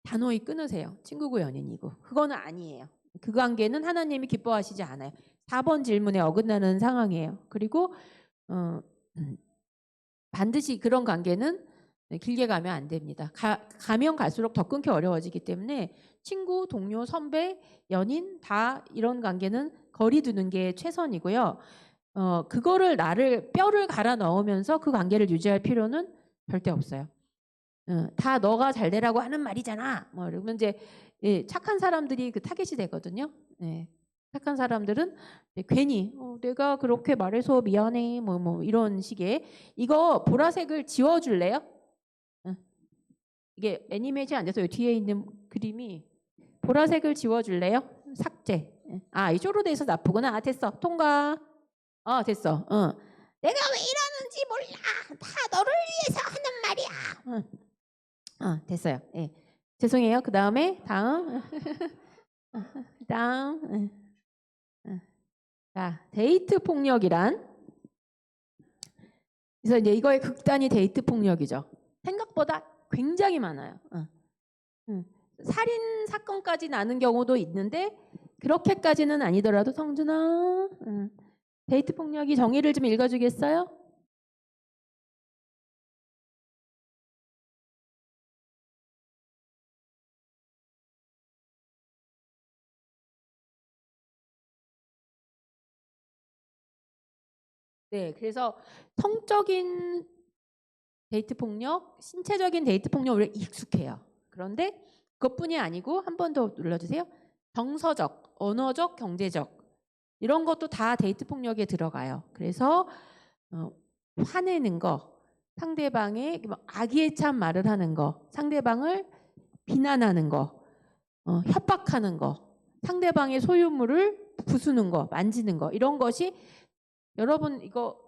단호히 끊으세요. 친구고 연인이고. 그거는 아니에요. 그 관계는 하나님이 기뻐하시지 않아요. 4번 질문에 어긋나는 상황이에요. 그리고 반드시 그런 관계는 길게 가면 안 됩니다. 가면 갈수록 더 끊기 어려워지기 때문에 친구, 동료, 선배, 연인 다 이런 관계는 거리 두는 게 최선이고요. 그거를 뼈를 갈아 넣으면서 그 관계를 유지할 필요는 절대 없어요. 다 너가 잘 되라고 하는 말이잖아. 뭐 이러면 이제 착한 사람들이 그 타겟이 되거든요. 착한 사람들은 괜히 내가 그렇게 말해서 미안해 뭐 이런 식의 이거 보라색을 지워줄래요? 이게 애니메이션 안 돼서 이 뒤에 있는 그림이 보라색을 지워줄래요? 삭제. 이 쇼로 돼서 나쁘구나. 됐어. 통과. 됐어. 내가 왜 이러는지 몰라. 다 너를 위해서 하는 말이야. 됐어요. 죄송해요. 그 다음에 다음. 다음. 자, 데이트 폭력이란 그래서 이제 이거의 극단이 데이트 폭력이죠. 생각보다 굉장히 많아요. 살인 사건까지 나는 경우도 있는데 그렇게까지는 아니더라도 성준아 데이트 폭력이 정의를 좀 읽어주겠어요? 네, 그래서 성적인 데이트 폭력, 신체적인 데이트 폭력 우리가 익숙해요. 그런데 그것뿐이 아니고 한 번 더 눌러주세요. 정서적, 언어적, 경제적 이런 것도 다 데이트 폭력에 들어가요. 그래서 화내는 거, 상대방의 악의참 말을 하는 거, 상대방을 비난하는 거, 협박하는 거, 상대방의 소유물을 부수는 거, 만지는 거 이런 것이 여러분 이거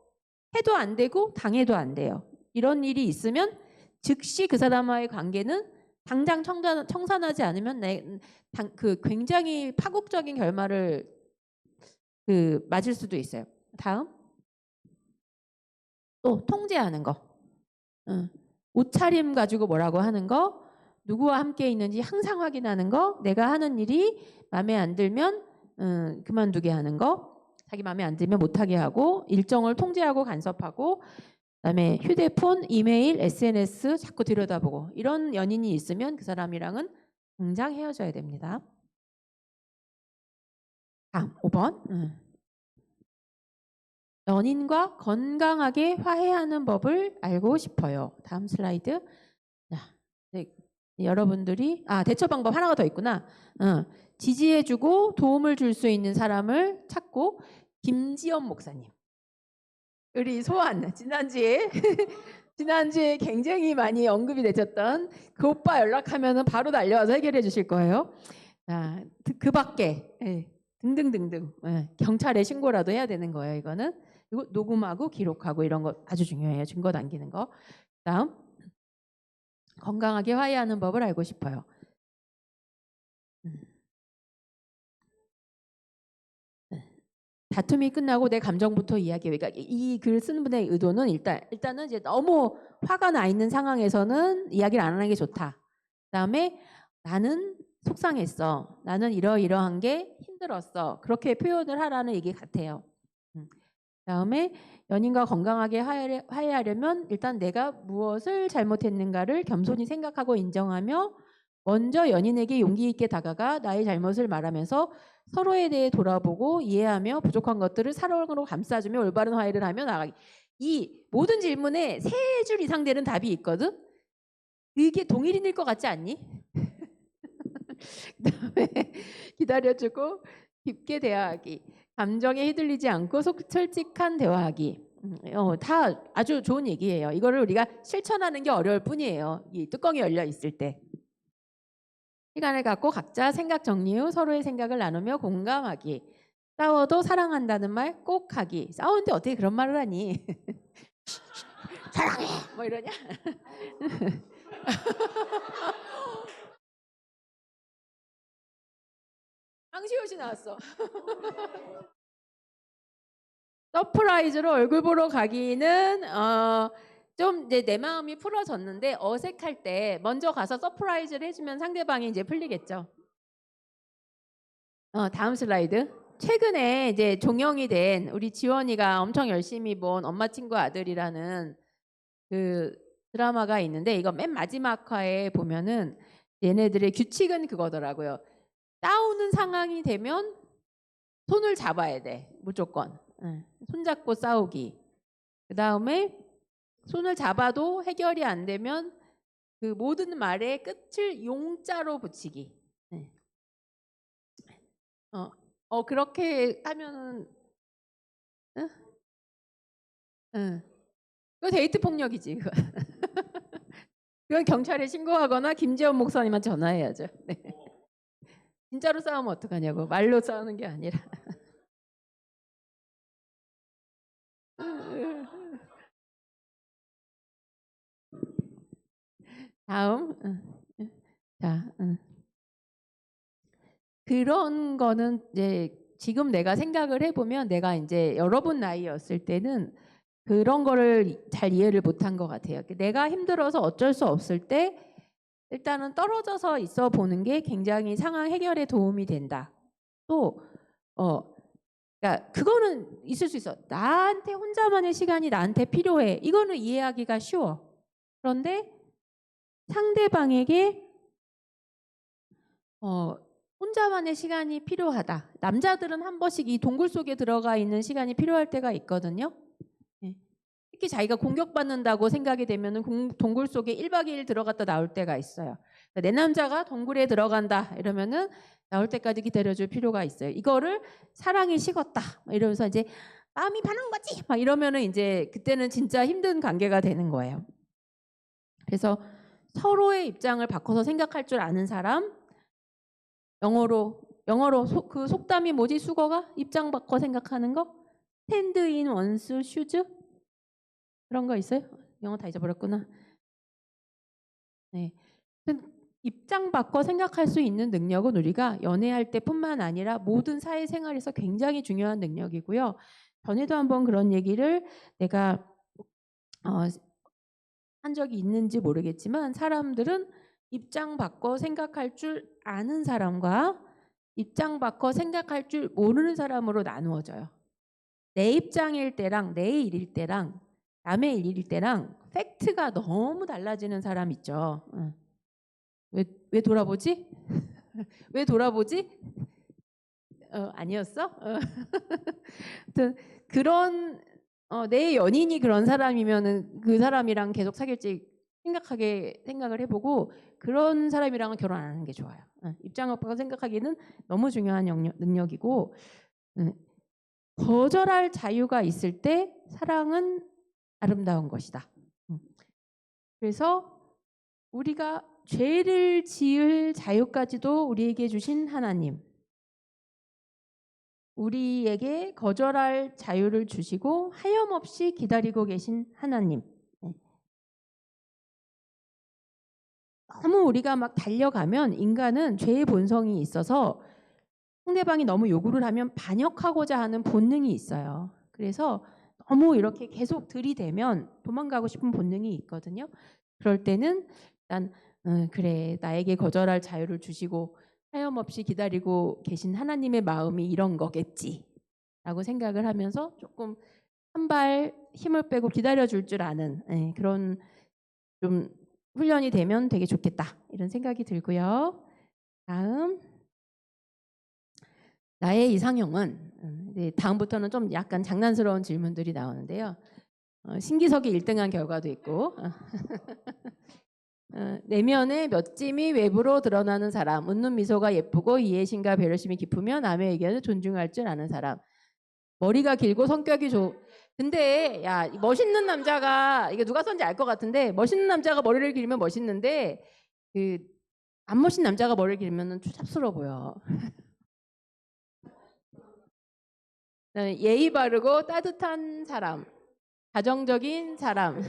해도 안 되고 당해도 안 돼요. 이런 일이 있으면 즉시 그 사람과의 관계는 당장 청산하지 않으면 그 굉장히 파국적인 결말을 맞을 수도 있어요. 다음 또 통제하는 거, 옷차림 가지고 뭐라고 하는 거, 누구와 함께 있는지 항상 확인하는 거, 내가 하는 일이 마음에 안 들면 그만두게 하는 거, 자기 마음에 안 들면 못하게 하고 일정을 통제하고 간섭하고 그다음에 휴대폰, 이메일, SNS 자꾸 들여다보고 이런 연인이 있으면 그 사람이랑은 당장 헤어져야 됩니다. 다음 5번. 연인과 건강하게 화해하는 법을 알고 싶어요. 다음 슬라이드. 네, 여러분들이 대처 방법 하나가 더 있구나. 지지해주고 도움을 줄 수 있는 사람을 찾고 김지연 목사님. 우리 소환 지난주에 굉장히 많이 언급이 되셨던 그 오빠 연락하면은 바로 달려와서 해결해 주실 거예요. 자, 그 밖에 등등등등 경찰에 신고라도 해야 되는 거예요. 이거는 이거 녹음하고 기록하고 이런 거 아주 중요해요. 증거 남기는 거. 다음 건강하게 화해하는 법을 알고 싶어요. 다툼이 끝나고 내 감정부터 이야기해. 그러니까 이 글 쓰는 분의 의도는 일단은 이제 너무 화가 나 있는 상황에서는 이야기를 안 하는 게 좋다. 그다음에 나는 속상했어. 나는 이러이러한 게 힘들었어. 그렇게 표현을 하라는 얘기 같아요. 그다음에 연인과 건강하게 화해하려면 일단 내가 무엇을 잘못했는가를 겸손히 생각하고 인정하며 먼저 연인에게 용기 있게 다가가 나의 잘못을 말하면서 서로에 대해 돌아보고 이해하며 부족한 것들을 사랑으로 감싸주며 올바른 화해를 하며 나가기. 이 모든 질문에 3줄 이상 되는 답이 있거든. 이게 동일인일 것 같지 않니? 그다음에 기다려주고 깊게 대화하기. 감정에 휘둘리지 않고 솔직한 대화하기. 다 아주 좋은 얘기예요. 이거를 우리가 실천하는 게 어려울 뿐이에요. 이 뚜껑이 열려 있을 때. 시간을 갖고 각자 생각 정리 후 서로의 생각을 나누며 공감하기. 싸워도 사랑한다는 말 꼭 하기. 싸우는데 어떻게 그런 말을 하니? 사랑해! 뭐 이러냐? 방시옷이 나왔어. 서프라이즈로 얼굴 보러 가기는 좀 이제 내 마음이 풀어졌는데 어색할 때 먼저 가서 서프라이즈를 해주면 상대방이 이제 풀리겠죠. 다음 슬라이드. 최근에 이제 종영이 된 우리 지원이가 엄청 열심히 본 엄마 친구 아들이라는 그 드라마가 있는데 이거 맨 마지막 화에 보면은 얘네들의 규칙은 그거더라고요. 싸우는 상황이 되면 손을 잡아야 돼. 무조건. 손잡고 싸우기. 그 다음에 손을 잡아도 해결이 안 되면 그 모든 말의 끝을 용자로 붙이기. 그렇게 하면은 응? 응. 그거 데이트 폭력이지. 그거. 그건 경찰에 신고하거나 김지원 목사님한테 전화해야죠. 네. 진짜로 싸우면 어떡하냐고. 말로 싸우는 게 아니라. 다음. 자, 그런 거는 이제 지금 내가 생각을 해보면 내가 이제 여러분 나이였을 때는 그런 거를 잘 이해를 못한 것 같아요. 내가 힘들어서 어쩔 수 없을 때 일단은 떨어져서 있어 보는 게 굉장히 상황 해결에 도움이 된다. 또 그러니까 그거는 있을 수 있어. 나한테 혼자만의 시간이 나한테 필요해. 이거는 이해하기가 쉬워. 그런데 상대방에게 혼자만의 시간이 필요하다. 남자들은 한 번씩 이 동굴 속에 들어가 있는 시간이 필요할 때가 있거든요. 특히 자기가 공격받는다고 생각이 되면 동굴 속에 1박 2일 들어갔다 나올 때가 있어요. 내 남자가 동굴에 들어간다 이러면은 나올 때까지 기다려줄 필요가 있어요. 이거를 사랑이 식었다 이러면서 이제 마음이 반한 거지 막 이러면은 이제 그때는 진짜 힘든 관계가 되는 거예요. 그래서 서로의 입장을 바꿔서 생각할 줄 아는 사람, 영어로 그 속담이 뭐지? 수거가 입장 바꿔 생각하는 거? 스탠드 인 원스 슈즈 그런 거 있어요? 영어 다 잊어버렸구나. 네. 입장 바꿔 생각할 수 있는 능력은 우리가 연애할 때뿐만 아니라 모든 사회생활에서 굉장히 중요한 능력이고요. 전에도 한번 그런 얘기를 내가 한 적이 있는지 모르겠지만 사람들은 입장 바꿔 생각할 줄 아는 사람과 입장 바꿔 생각할 줄 모르는 사람으로 나누어져요. 내 입장일 때랑 내 일일 때랑 남의 일일 때랑 팩트가 너무 달라지는 사람 있죠. 왜 돌아보지? 왜 돌아보지? 아니었어? 아무튼 그런 내 연인이 그런 사람이면은 그 사람이랑 계속 사귈지 생각을 해보고 그런 사람이랑은 결혼 안 하는 게 좋아요. 입장 바꿔 생각하기는 너무 중요한 능력이고 거절할 자유가 있을 때 사랑은 아름다운 것이다. 그래서 우리가 죄를 지을 자유까지도 우리에게 주신 하나님, 우리에게 거절할 자유를 주시고 하염없이 기다리고 계신 하나님. 너무 우리가 막 달려가면 인간은 죄의 본성이 있어서 상대방이 너무 요구를 하면 반역하고자 하는 본능이 있어요. 그래서 너무 이렇게 계속 들이대면 도망가고 싶은 본능이 있거든요. 그럴 때는 일단 그래 나에게 거절할 자유를 주시고 하염없이 기다리고 계신 하나님의 마음이 이런 거겠지 라고 생각을 하면서 조금 한 발 힘을 빼고 기다려줄 줄 아는 그런 좀 훈련이 되면 되게 좋겠다 이런 생각이 들고요. 다음 나의 이상형은 다음부터는 좀 약간 장난스러운 질문들이 나오는데요. 신기석이 1등한 결과도 있고 내면의 몇 짐이 외부로 드러나는 사람, 웃는 미소가 예쁘고 이해심과 배려심이 깊으며 남의 의견을 존중할 줄 아는 사람, 머리가 길고 성격이 근데 야 멋있는 남자가 이게 누가 썼는지 알 것 같은데 멋있는 남자가 머리를 길면 멋있는데 그 안 멋있는 남자가 머리를 길면 추잡스러워 보여. 예의 바르고 따뜻한 사람, 가정적인 사람.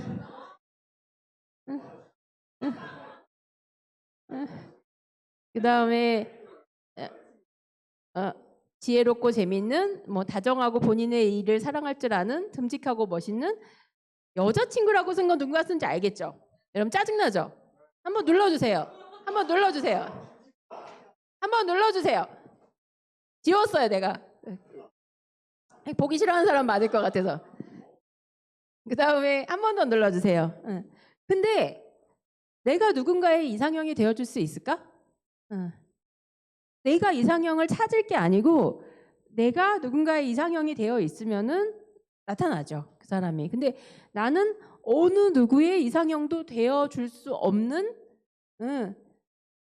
그 다음에 어, 지혜롭고 재밌는, 뭐 다정하고 본인의 일을 사랑할 줄 아는, 듬직하고 멋있는 여자친구라고 쓴 건 누군가 쓴지 알겠죠? 여러분 짜증나죠? 한번 눌러주세요. 한번 눌러주세요. 한번 눌러주세요. 지웠어요 내가. 보기 싫어하는 사람 맞을 것 같아서. 그 다음에 한 번 더 눌러주세요. 근데 내가 누군가의 이상형이 되어줄 수 있을까? 내가 이상형을 찾을 게 아니고 내가 누군가의 이상형이 되어 있으면은 나타나죠. 그 사람이. 근데 나는 어느 누구의 이상형도 되어줄 수 없는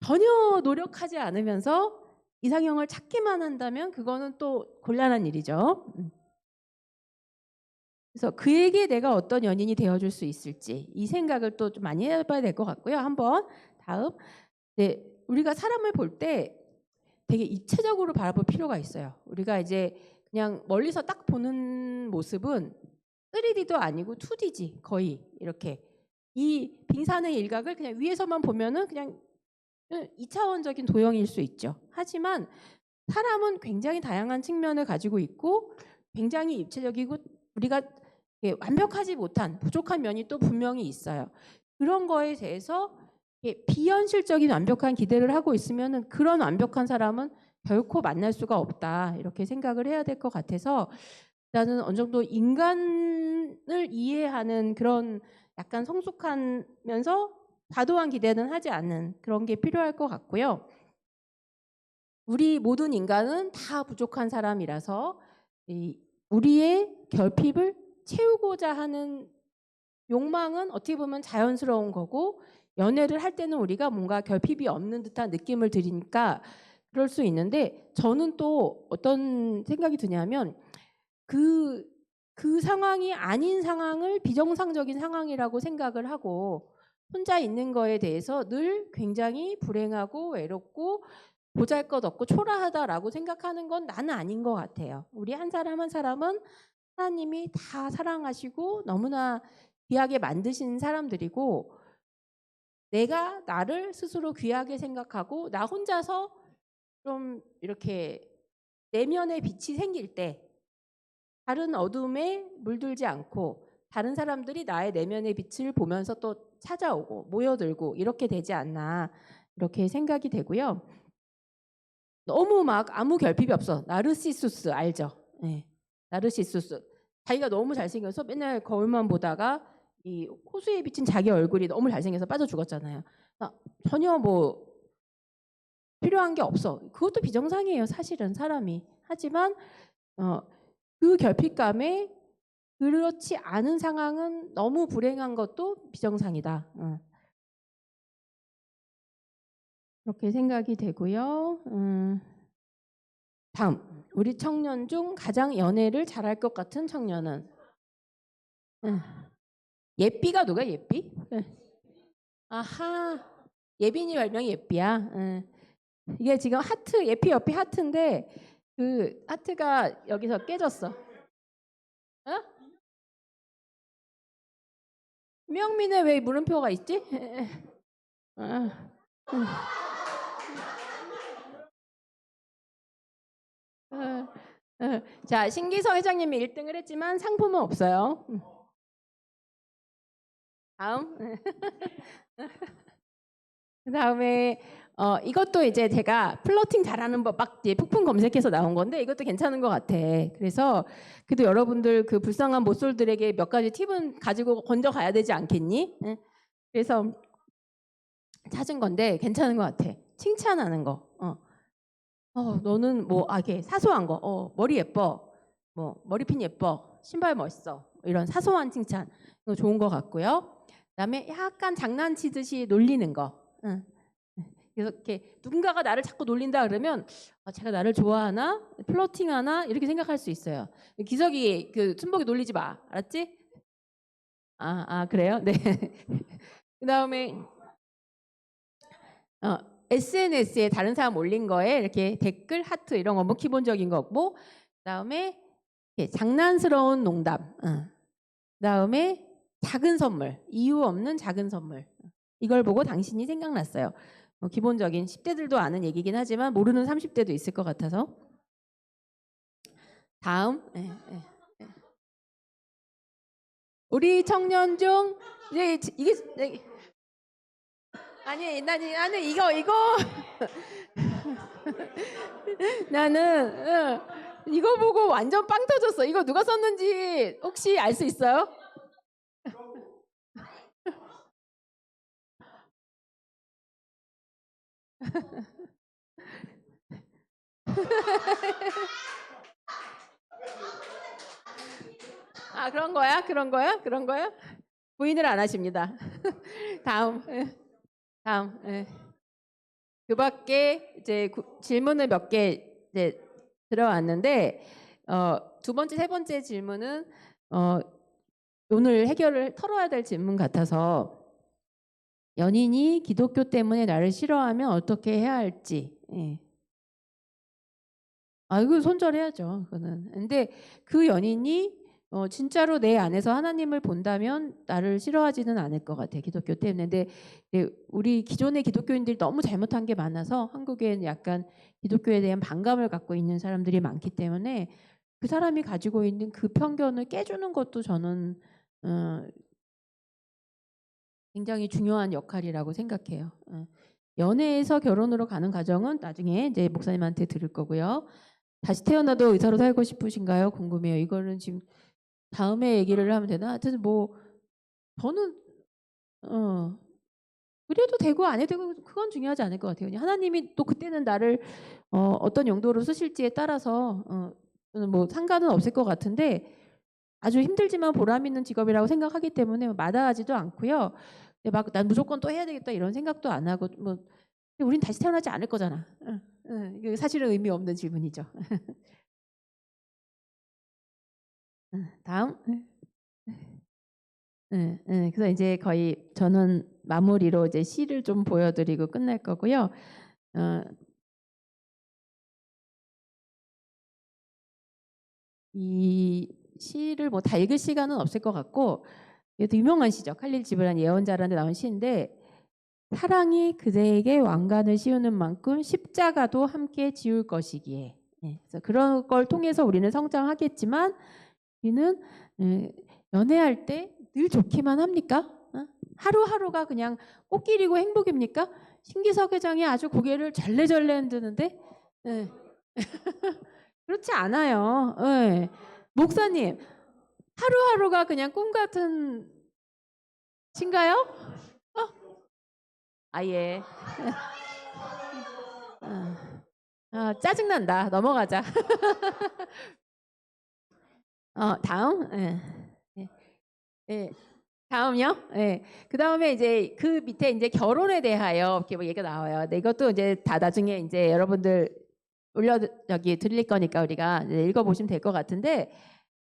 전혀 노력하지 않으면서 이상형을 찾기만 한다면 그거는 또 곤란한 일이죠. 그래서 그에게 내가 어떤 연인이 되어줄 수 있을지 이 생각을 또 좀 많이 해봐야 될 것 같고요. 한번 다음, 네, 우리가 사람을 볼 때 되게 입체적으로 바라볼 필요가 있어요. 우리가 이제 그냥 멀리서 딱 보는 모습은 3D도 아니고 2D지 거의 이렇게 이 빙산의 일각을 그냥 위에서만 보면은 그냥 2차원적인 도형일 수 있죠. 하지만 사람은 굉장히 다양한 측면을 가지고 있고 굉장히 입체적이고 우리가 완벽하지 못한 부족한 면이 또 분명히 있어요. 그런 거에 대해서 비현실적인 완벽한 기대를 하고 있으면 그런 완벽한 사람은 결코 만날 수가 없다 이렇게 생각을 해야 될 것 같아서 일단은 어느 정도 인간을 이해하는 그런 약간 성숙하면서 과도한 기대는 하지 않는 그런 게 필요할 것 같고요. 우리 모든 인간은 다 부족한 사람이라서 우리의 결핍을 채우고자 하는 욕망은 어떻게 보면 자연스러운 거고 연애를 할 때는 우리가 뭔가 결핍이 없는 듯한 느낌을 들으니까 그럴 수 있는데 저는 또 어떤 생각이 드냐면 그 상황이 아닌 상황을 비정상적인 상황이라고 생각을 하고 혼자 있는 거에 대해서 늘 굉장히 불행하고 외롭고 보잘것없고 초라하다라고 생각하는 건 나는 아닌 것 같아요. 우리 한 사람 한 사람은 하나님이 다 사랑하시고 너무나 귀하게 만드신 사람들이고 내가 나를 스스로 귀하게 생각하고 나 혼자서 좀 이렇게 내면의 빛이 생길 때 다른 어둠에 물들지 않고 다른 사람들이 나의 내면의 빛을 보면서 또 찾아오고 모여들고 이렇게 되지 않나 이렇게 생각이 되고요. 너무 막 아무 결핍이 없어. 나르시수스 알죠? 네. 나르시수스. 자기가 너무 잘생겨서 맨날 거울만 보다가 이 호수에 비친 자기 얼굴이 너무 잘생겨서 빠져 죽었잖아요. 전혀 뭐 필요한 게 없어. 그것도 비정상이에요. 사실은 사람이. 하지만 그 결핍감에 그렇지 않은 상황은 너무 불행한 것도 비정상이다. 그렇게 생각이 되고요. 다음, 우리 청년 중 가장 연애를 잘할 것 같은 청년은 예삐가 누가 예삐? 아하, 예빈이 별명이 예삐야. 이게 지금 하트, 예삐 옆에 하트인데 그 하트가 여기서 깨졌어. 명민에 왜 물음표가 있지? 자, 신기서 회장님이 1등을 했지만 상품은 없어요. 다음. 그 다음에 이것도 이제 제가 플러팅 잘하는 법 막 폭풍 검색해서 나온 건데 이것도 괜찮은 것 같아. 그래서 그래도 여러분들 그 불쌍한 모쏠들에게 몇 가지 팁은 가지고 건져 가야 되지 않겠니? 그래서 찾은 건데 괜찮은 것 같아. 칭찬하는 거. 너는 뭐 이렇게 사소한 거. 머리 예뻐. 뭐 머리핀 예뻐. 신발 멋있어. 이런 사소한 칭찬. 이거 좋은 것 같고요. 그다음에 약간 장난치듯이 놀리는 거. 그래서 이렇게 누군가가 나를 자꾸 놀린다 그러면 제가 나를 좋아하나? 플러팅하나? 이렇게 생각할 수 있어요. 기석이 그 춘복이 놀리지 마. 알았지? 그래요? 네. 그다음에 SNS에 다른 사람 올린 거에 이렇게 댓글, 하트 이런 거 뭐 기본적인 거고 그다음에 장난스러운 농담. 그다음에 작은 선물. 이유 없는 작은 선물. 이걸 보고 당신이 생각났어요. 기본적인 10대들도 아는 얘기긴 하지만 모르는 30대도 있을 것 같아서 다음. 우리 청년 중 이게 아니 나는 이거 나는 이거 보고 완전 빵 터졌어. 이거 누가 썼는지 혹시 알 수 있어요? 아, 그런 거야? 부인을 안 하십니다. 다음. 다음. 그 밖에 이제 질문을 몇 개 이제 들어왔는데 두 번째, 세 번째 질문은 오늘 해결을 털어야 될 질문 같아서 연인이 기독교 때문에 나를 싫어하면 어떻게 해야 할지. 이거 손절해야죠. 그거는. 근데 그 연인이 진짜로 내 안에서 하나님을 본다면 나를 싫어하지는 않을 것 같아요. 기독교 때문에. 근데 우리 기존의 기독교인들이 너무 잘못한 게 많아서 한국에는 약간 기독교에 대한 반감을 갖고 있는 사람들이 많기 때문에 그 사람이 가지고 있는 그 편견을 깨주는 것도 저는 굉장히 중요한 역할이라고 생각해요. 연애에서 결혼으로 가는 과정은 나중에 이제 목사님한테 들을 거고요. 다시 태어나도 의사로 살고 싶으신가요? 궁금해요. 이거는 지금 다음에 얘기를 하면 되나? 하여튼 뭐 저는 그래도 되고 안 해도 되고 그건 중요하지 않을 것 같아요. 하나님이 또 그때는 나를 어떤 용도로 쓰실지에 따라서 저는 뭐 상관은 없을 것 같은데 아주 힘들지만 보람 있는 직업이라고 생각하기 때문에 마다하지도 않고요. 막 난 무조건 또 해야 되겠다 이런 생각도 안 하고 뭐 우린 다시 태어나지 않을 거잖아. 이게 사실은 의미 없는 질문이죠. 다음. 그래서 이제 거의 저는 마무리로 이제 시를 좀 보여드리고 끝날 거고요. 이 시를 뭐 다 읽을 시간은 없을 것 같고 이것도 유명한 시죠. 칼릴 지브란 예언자라는 데 나온 시인데 사랑이 그대에게 왕관을 씌우는 만큼 십자가도 함께 지울 것이기에. 그래서 그런 걸 통해서 우리는 성장하겠지만 우리는 연애할 때 늘 좋기만 합니까? 하루하루가 그냥 꽃길이고 행복입니까? 신기석 회장이 아주 고개를 절레절레 흔드는데 그렇지 않아요. 목사님 하루하루가 그냥 꿈 같은 신가요? 예. 짜증난다. 넘어가자. 다음. 다음요. 그 다음에 이제 그 밑에 이제 결혼에 대하여 이렇게 뭐 얘기가 나와요. 근데 이것도 이제 다 나중에 이제 여러분들 여기 들릴 거니까 우리가 읽어보시면 될 것 같은데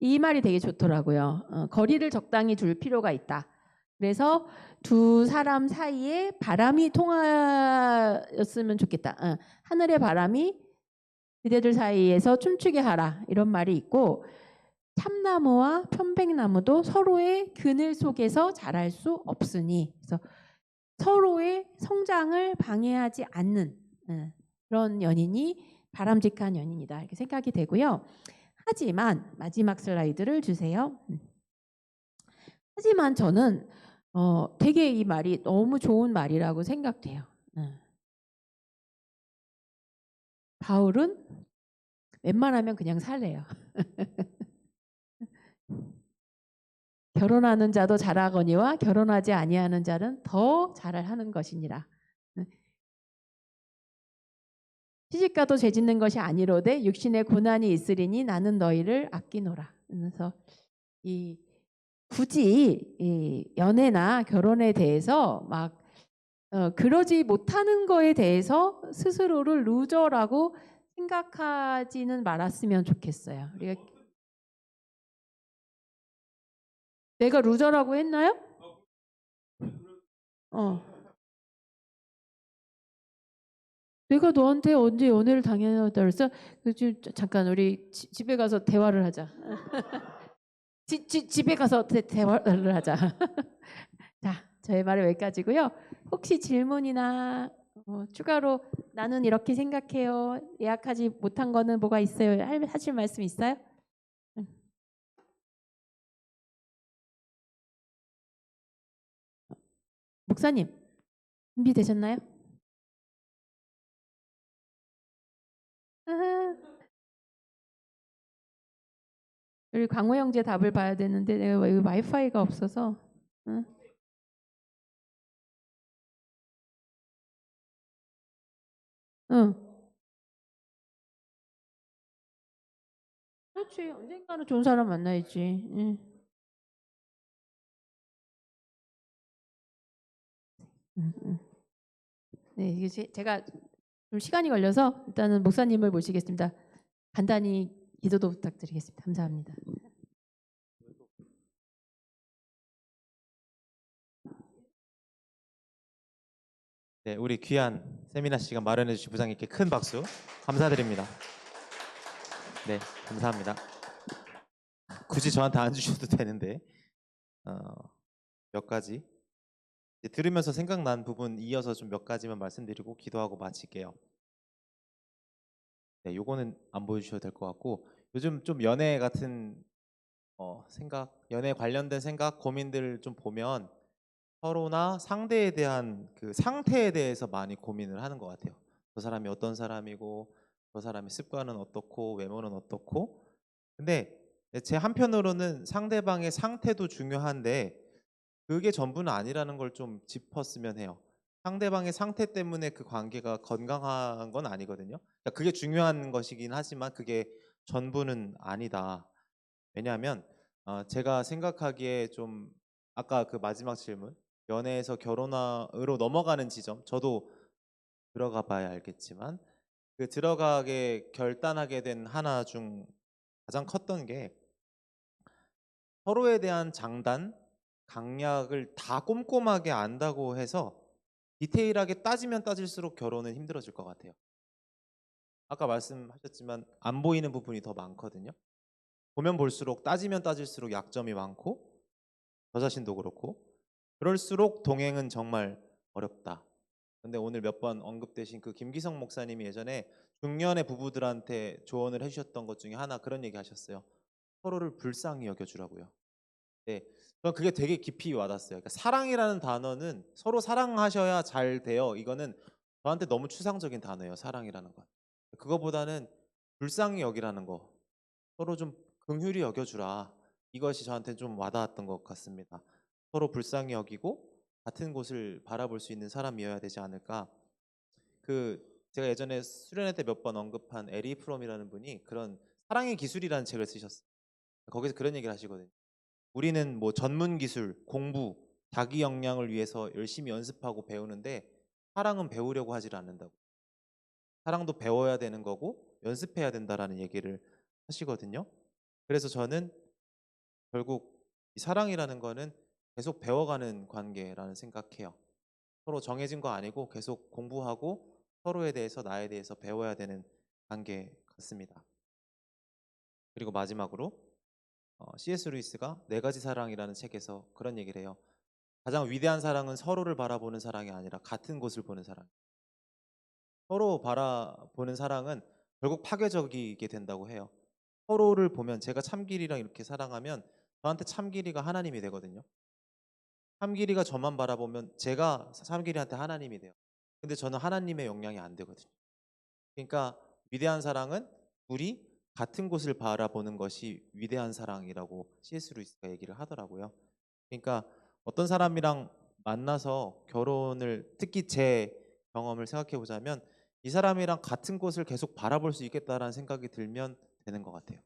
이 말이 되게 좋더라고요. 거리를 적당히 둘 필요가 있다. 그래서 두 사람 사이에 바람이 통하였으면 좋겠다. 하늘의 바람이 그대들 사이에서 춤추게 하라. 이런 말이 있고 참나무와 편백나무도 서로의 그늘 속에서 자랄 수 없으니 그래서 서로의 성장을 방해하지 않는 그런 연인이 바람직한 연인이다 이렇게 생각이 되고요. 하지만 마지막 슬라이드를 주세요. 하지만 저는 되게 이 말이 너무 좋은 말이라고 생각돼요. 바울은 웬만하면 그냥 살래요. 결혼하는 자도 잘하거니와 결혼하지 아니하는 자는 더 잘하는 것이니라. 시집가도 죄짓는 것이 아니로되 육신의 고난이 있으리니 나는 너희를 아끼노라. 그래서 굳이 연애나 결혼에 대해서 막 그러지 못하는 거에 대해서 스스로를 루저라고 생각하지는 말았으면 좋겠어요. 내가 루저라고 했나요? 내가 너한테 언제 연애를 당했다 그랬어? 잠깐 우리 집에 가서 대화를 하자. 집에 가서 대화를 하자. 자, 저의 말은 여기까지고요. 혹시 질문이나 추가로 나는 이렇게 생각해요. 예약하지 못한 거는 뭐가 있어요? 하실 말씀 있어요? 목사님 준비되셨나요? 우리 광호 형제 답을 봐야 되는데 내가 여기 와이파이가 없어서. 응? 응. 그렇지. 언젠가는 좋은 사람 만나야지. 응. 응, 응. 네, 이게 제가 좀 시간이 걸려서 일단은 목사님을 모시겠습니다. 간단히 기도도 부탁드리겠습니다. 감사합니다. 네, 우리 귀한 세미나 시간 마련해 주신 부장님께 큰 박수 감사드립니다. 네, 감사합니다. 굳이 저한테 안 주셔도 되는데 몇 가지 이제 들으면서 생각난 부분 이어서 좀 몇 가지만 말씀드리고 기도하고 마칠게요. 네, 요거는 안 보여주셔도 될 것 같고 요즘 좀 연애 같은 연애 관련된 생각, 고민들 좀 보면 서로나 상대에 대한 그 상태에 대해서 많이 고민을 하는 것 같아요. 저 사람이 어떤 사람이고, 저 사람의 습관은 어떻고, 외모는 어떻고. 근데 제 한편으로는 상대방의 상태도 중요한데 그게 전부는 아니라는 걸 좀 짚었으면 해요. 상대방의 상태 때문에 그 관계가 건강한 건 아니거든요. 그러니까 그게 중요한 것이긴 하지만 그게 전부는 아니다. 왜냐하면 제가 생각하기에 좀 아까 그 마지막 질문 연애에서 결혼으로 넘어가는 지점 저도 들어가 봐야 알겠지만 그 들어가게 결단하게 된 하나 중 가장 컸던 게 서로에 대한 장단, 강약을 다 꼼꼼하게 안다고 해서 디테일하게 따지면 따질수록 결혼은 힘들어질 것 같아요. 아까 말씀하셨지만 안 보이는 부분이 더 많거든요. 보면 볼수록 따지면 따질수록 약점이 많고 저 자신도 그렇고 그럴수록 동행은 정말 어렵다. 근데 오늘 몇 번 언급되신 그 김기성 목사님이 예전에 중년의 부부들한테 조언을 해주셨던 것 중에 하나 그런 얘기 하셨어요. 서로를 불쌍히 여겨주라고요. 네, 저는 그게 되게 깊이 와닿았어요. 그러니까 사랑이라는 단어는 서로 사랑하셔야 잘 돼요. 이거는 저한테 너무 추상적인 단어예요. 사랑이라는 건. 그거보다는 불쌍히 여기라는 거. 서로 좀 긍휼히 여겨주라. 이것이 저한테 좀 와닿았던 것 같습니다. 서로 불쌍히 여기고 같은 곳을 바라볼 수 있는 사람이어야 되지 않을까. 그 제가 예전에 수련회 때 몇 번 언급한 에리 프롬이라는 분이 그런 사랑의 기술이라는 책을 쓰셨어요. 거기서 그런 얘기를 하시거든요. 우리는 뭐 전문 기술, 공부, 자기 역량을 위해서 열심히 연습하고 배우는데 사랑은 배우려고 하질 않는다고. 사랑도 배워야 되는 거고 연습해야 된다라는 얘기를 하시거든요. 그래서 저는 결국 이 사랑이라는 거는 계속 배워가는 관계라는 생각해요. 서로 정해진 거 아니고 계속 공부하고 서로에 대해서 나에 대해서 배워야 되는 관계 같습니다. 그리고 마지막으로 C.S. 루이스가 네 가지 사랑이라는 책에서 그런 얘기를 해요. 가장 위대한 사랑은 서로를 바라보는 사랑이 아니라 같은 곳을 보는 사랑. 서로 바라보는 사랑은 결국 파괴적이게 된다고 해요. 서로를 보면 제가 참길이랑 이렇게 사랑하면 저한테 참길이가 하나님이 되거든요. 참길이가 저만 바라보면 제가 참길이한테 하나님이 돼요. 근데 저는 하나님의 영향이 안 되거든요. 그러니까 위대한 사랑은 둘이 같은 곳을 바라보는 것이 위대한 사랑이라고 C.S. 루이스가 얘기를 하더라고요. 그러니까 어떤 사람이랑 만나서 결혼을 특히 제 경험을 생각해 보자면 이 사람이랑 같은 곳을 계속 바라볼 수 있겠다라는 생각이 들면 되는 것 같아요.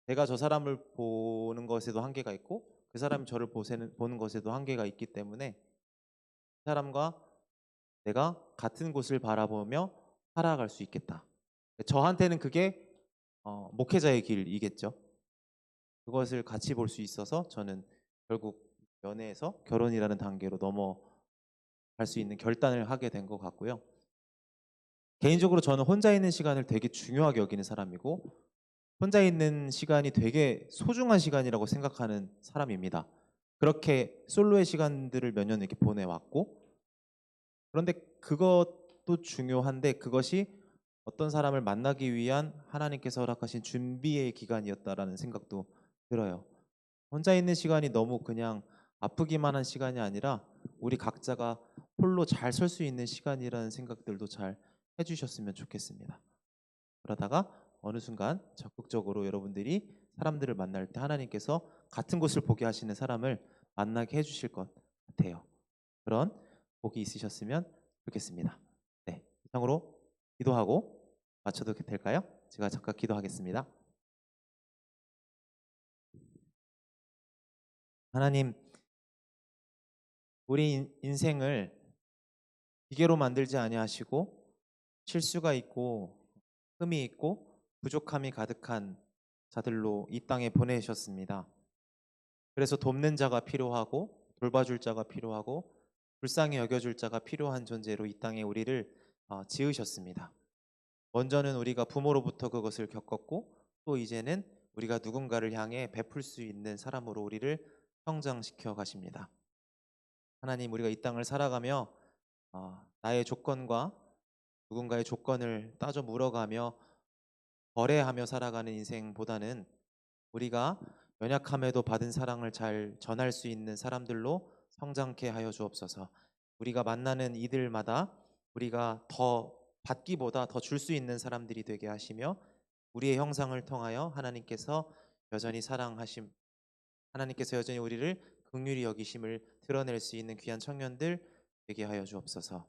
제가 저 사람을 보는 것에도 한계가 있고 그 사람이 저를 보는 것에도 한계가 있기 때문에 그 사람과 내가 같은 곳을 바라보며 살아갈 수 있겠다. 저한테는 그게 목회자의 길이겠죠. 그것을 같이 볼 수 있어서 저는 결국 연애에서 결혼이라는 단계로 넘어갈 수 있는 결단을 하게 된 것 같고요. 개인적으로 저는 혼자 있는 시간을 되게 중요하게 여기는 사람이고 혼자 있는 시간이 되게 소중한 시간이라고 생각하는 사람입니다. 그렇게 솔로의 시간들을 몇 년 이렇게 보내왔고 그런데 그것도 중요한데 그것이 어떤 사람을 만나기 위한 하나님께서 허락하신 준비의 기간이었다라는 생각도 들어요. 혼자 있는 시간이 너무 그냥 아프기만 한 시간이 아니라 우리 각자가 홀로 잘 설 수 있는 시간이라는 생각들도 잘 해주셨으면 좋겠습니다. 그러다가 어느 순간 적극적으로 여러분들이 사람들을 만날 때 하나님께서 같은 곳을 보게 하시는 사람을 만나게 해주실 것 같아요. 그런 복이 있으셨으면 좋겠습니다. 네, 이상으로 기도하고 마쳐도 될까요? 제가 잠깐 기도하겠습니다. 하나님, 우리 인생을 기계로 만들지 아니하시고 실수가 있고 흠이 있고 부족함이 가득한 자들로 이 땅에 보내셨습니다. 그래서 돕는 자가 필요하고 돌봐줄 자가 필요하고 불쌍히 여겨줄 자가 필요한 존재로 이 땅에 우리를 지으셨습니다. 먼저는 우리가 부모로부터 그것을 겪었고 또 이제는 우리가 누군가를 향해 베풀 수 있는 사람으로 우리를 성장시켜 가십니다. 하나님, 우리가 이 땅을 살아가며 나의 조건과 누군가의 조건을 따져 물어가며 거래하며 살아가는 인생보다는 우리가 연약함에도 받은 사랑을 잘 전할 수 있는 사람들로 성장케 하여 주옵소서. 우리가 만나는 이들마다 우리가 더 받기보다 더 줄 수 있는 사람들이 되게 하시며 우리의 형상을 통하여 하나님께서 여전히 하나님께서 여전히 우리를 긍휼히 여기심을 드러낼 수 있는 귀한 청년들 되게 하여 주옵소서.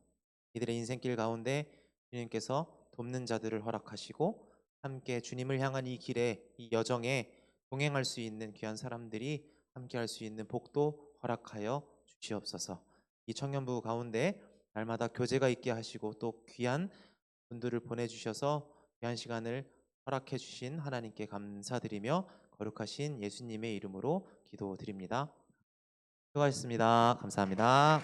이들의 인생길 가운데 주님께서 돕는 자들을 허락하시고 함께 주님을 향한 이 길에, 이 여정에 동행할 수 있는 귀한 사람들이 함께 할 수 있는 복도 허락하여 주시옵소서. 이 청년부 가운데 날마다 교제가 있게 하시고 또 귀한 분들을 보내주셔서 귀한 시간을 허락해 주신 하나님께 감사드리며 거룩하신 예수님의 이름으로 기도드립니다. 수고하셨습니다. 감사합니다.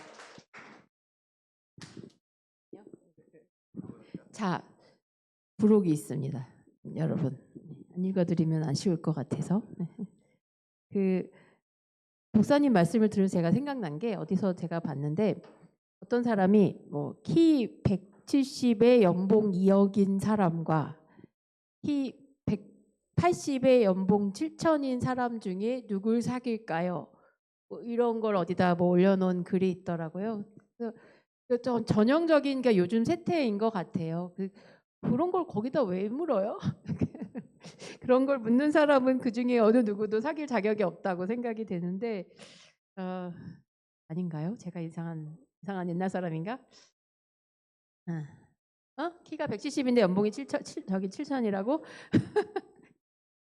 자, 부록이 있습니다. 여러분, 안 읽어드리면 아쉬울 것 같아서. 그 목사님 말씀을 들으면서 제가 생각난 게 어디서 제가 봤는데 어떤 사람이 뭐 키 170에 연봉 2억인 사람과 키 180에 연봉 7천인 사람 중에 누굴 사귈까요? 뭐 이런 걸 어디다 뭐 올려놓은 글이 있더라고요. 그래서 좀 전형적인 게 요즘 세태인 것 같아요. 그런 걸 거기다 왜 물어요? 그런 걸 묻는 사람은 그 중에 어느 누구도 사귈 자격이 없다고 생각이 되는데 아닌가요? 제가 이상한 옛날 사람인가? 키가 170인데 연봉이 7천이라고?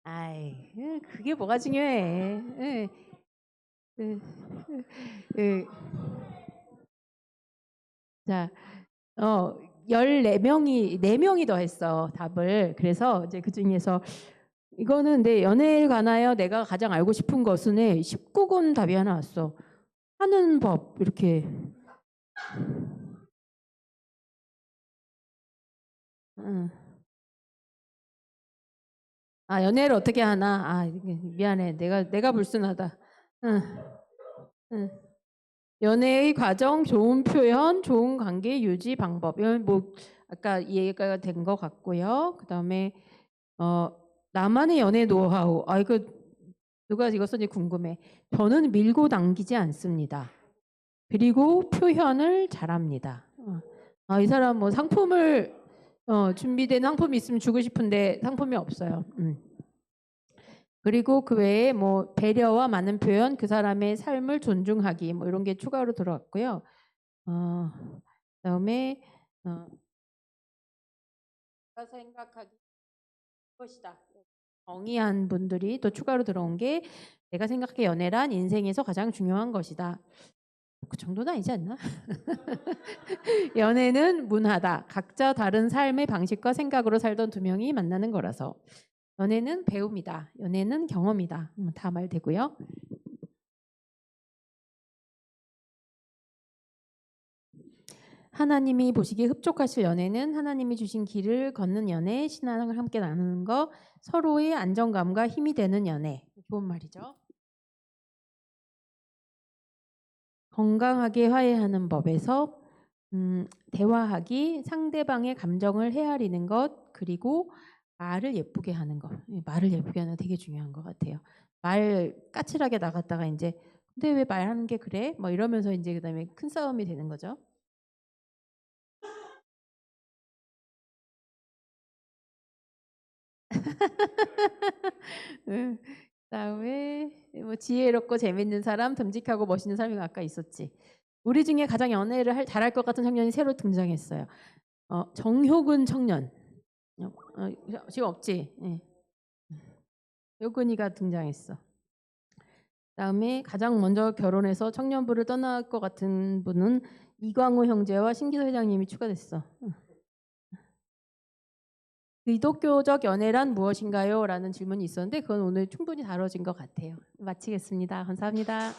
아이, 그게 뭐가 중요해? 자, 4명이 더 했어, 답을. 그래서 이제 그 중에서 이거는 내 연애에 관하여 내가 가장 알고 싶은 것은 19군 답이 하나 왔어. 하는 법, 이렇게. 연애를 어떻게 하나? 미안해. 내가 불순하다. 연애의 과정, 좋은 표현, 좋은 관계 유지 방법. 이건 뭐 아까 이해가 된 것 같고요. 그다음에 나만의 연애 노하우. 이거 누가 이거 썼는지 궁금해. 저는 밀고 당기지 않습니다. 그리고 표현을 잘합니다. 이 사람 뭐 상품을 준비된 상품이 있으면 주고 싶은데 상품이 없어요. 그리고 그 외에 뭐 배려와 많은 표현, 그 사람의 삶을 존중하기 뭐 이런 게 추가로 들어왔고요. 그다음에 내가 생각하기 것이다. 정의한 분들이 또 추가로 들어온 게 내가 생각해 연애란 인생에서 가장 중요한 것이다. 그 정도는 아니지 않나? 연애는 문화다. 각자 다른 삶의 방식과 생각으로 살던 두 명이 만나는 거라서. 연애는 배움이다. 연애는 경험이다. 다 말되고요. 하나님이 보시기에 흡족하실 연애는 하나님이 주신 길을 걷는 연애, 신앙을 함께 나누는 것, 서로의 안정감과 힘이 되는 연애. 좋은 말이죠. 건강하게 화해하는 법에서 대화하기, 상대방의 감정을 헤아리는 것, 그리고 말을 예쁘게 하는 것. 말을 예쁘게 하는 거 되게 중요한 것 같아요. 말 까칠하게 나갔다가 이제 근데 왜 말하는 게 그래? 뭐 이러면서 이제 그다음에 큰 싸움이 되는 거죠. 응. 그다음에 뭐 지혜롭고 재밌는 사람, 듬직하고 멋있는 사람이 아까 있었지. 우리 중에 가장 연애를 잘할 것 같은 청년이 새로 등장했어요. 정효근 청년. 지금 없지? 예. 효근이가 등장했어. 그다음에 가장 먼저 결혼해서 청년부를 떠날 것 같은 분은 이광우 형제와 신기도 회장님이 추가됐어. 기독교적 연애란 무엇인가요? 라는 질문이 있었는데 그건 오늘 충분히 다뤄진 것 같아요. 마치겠습니다. 감사합니다.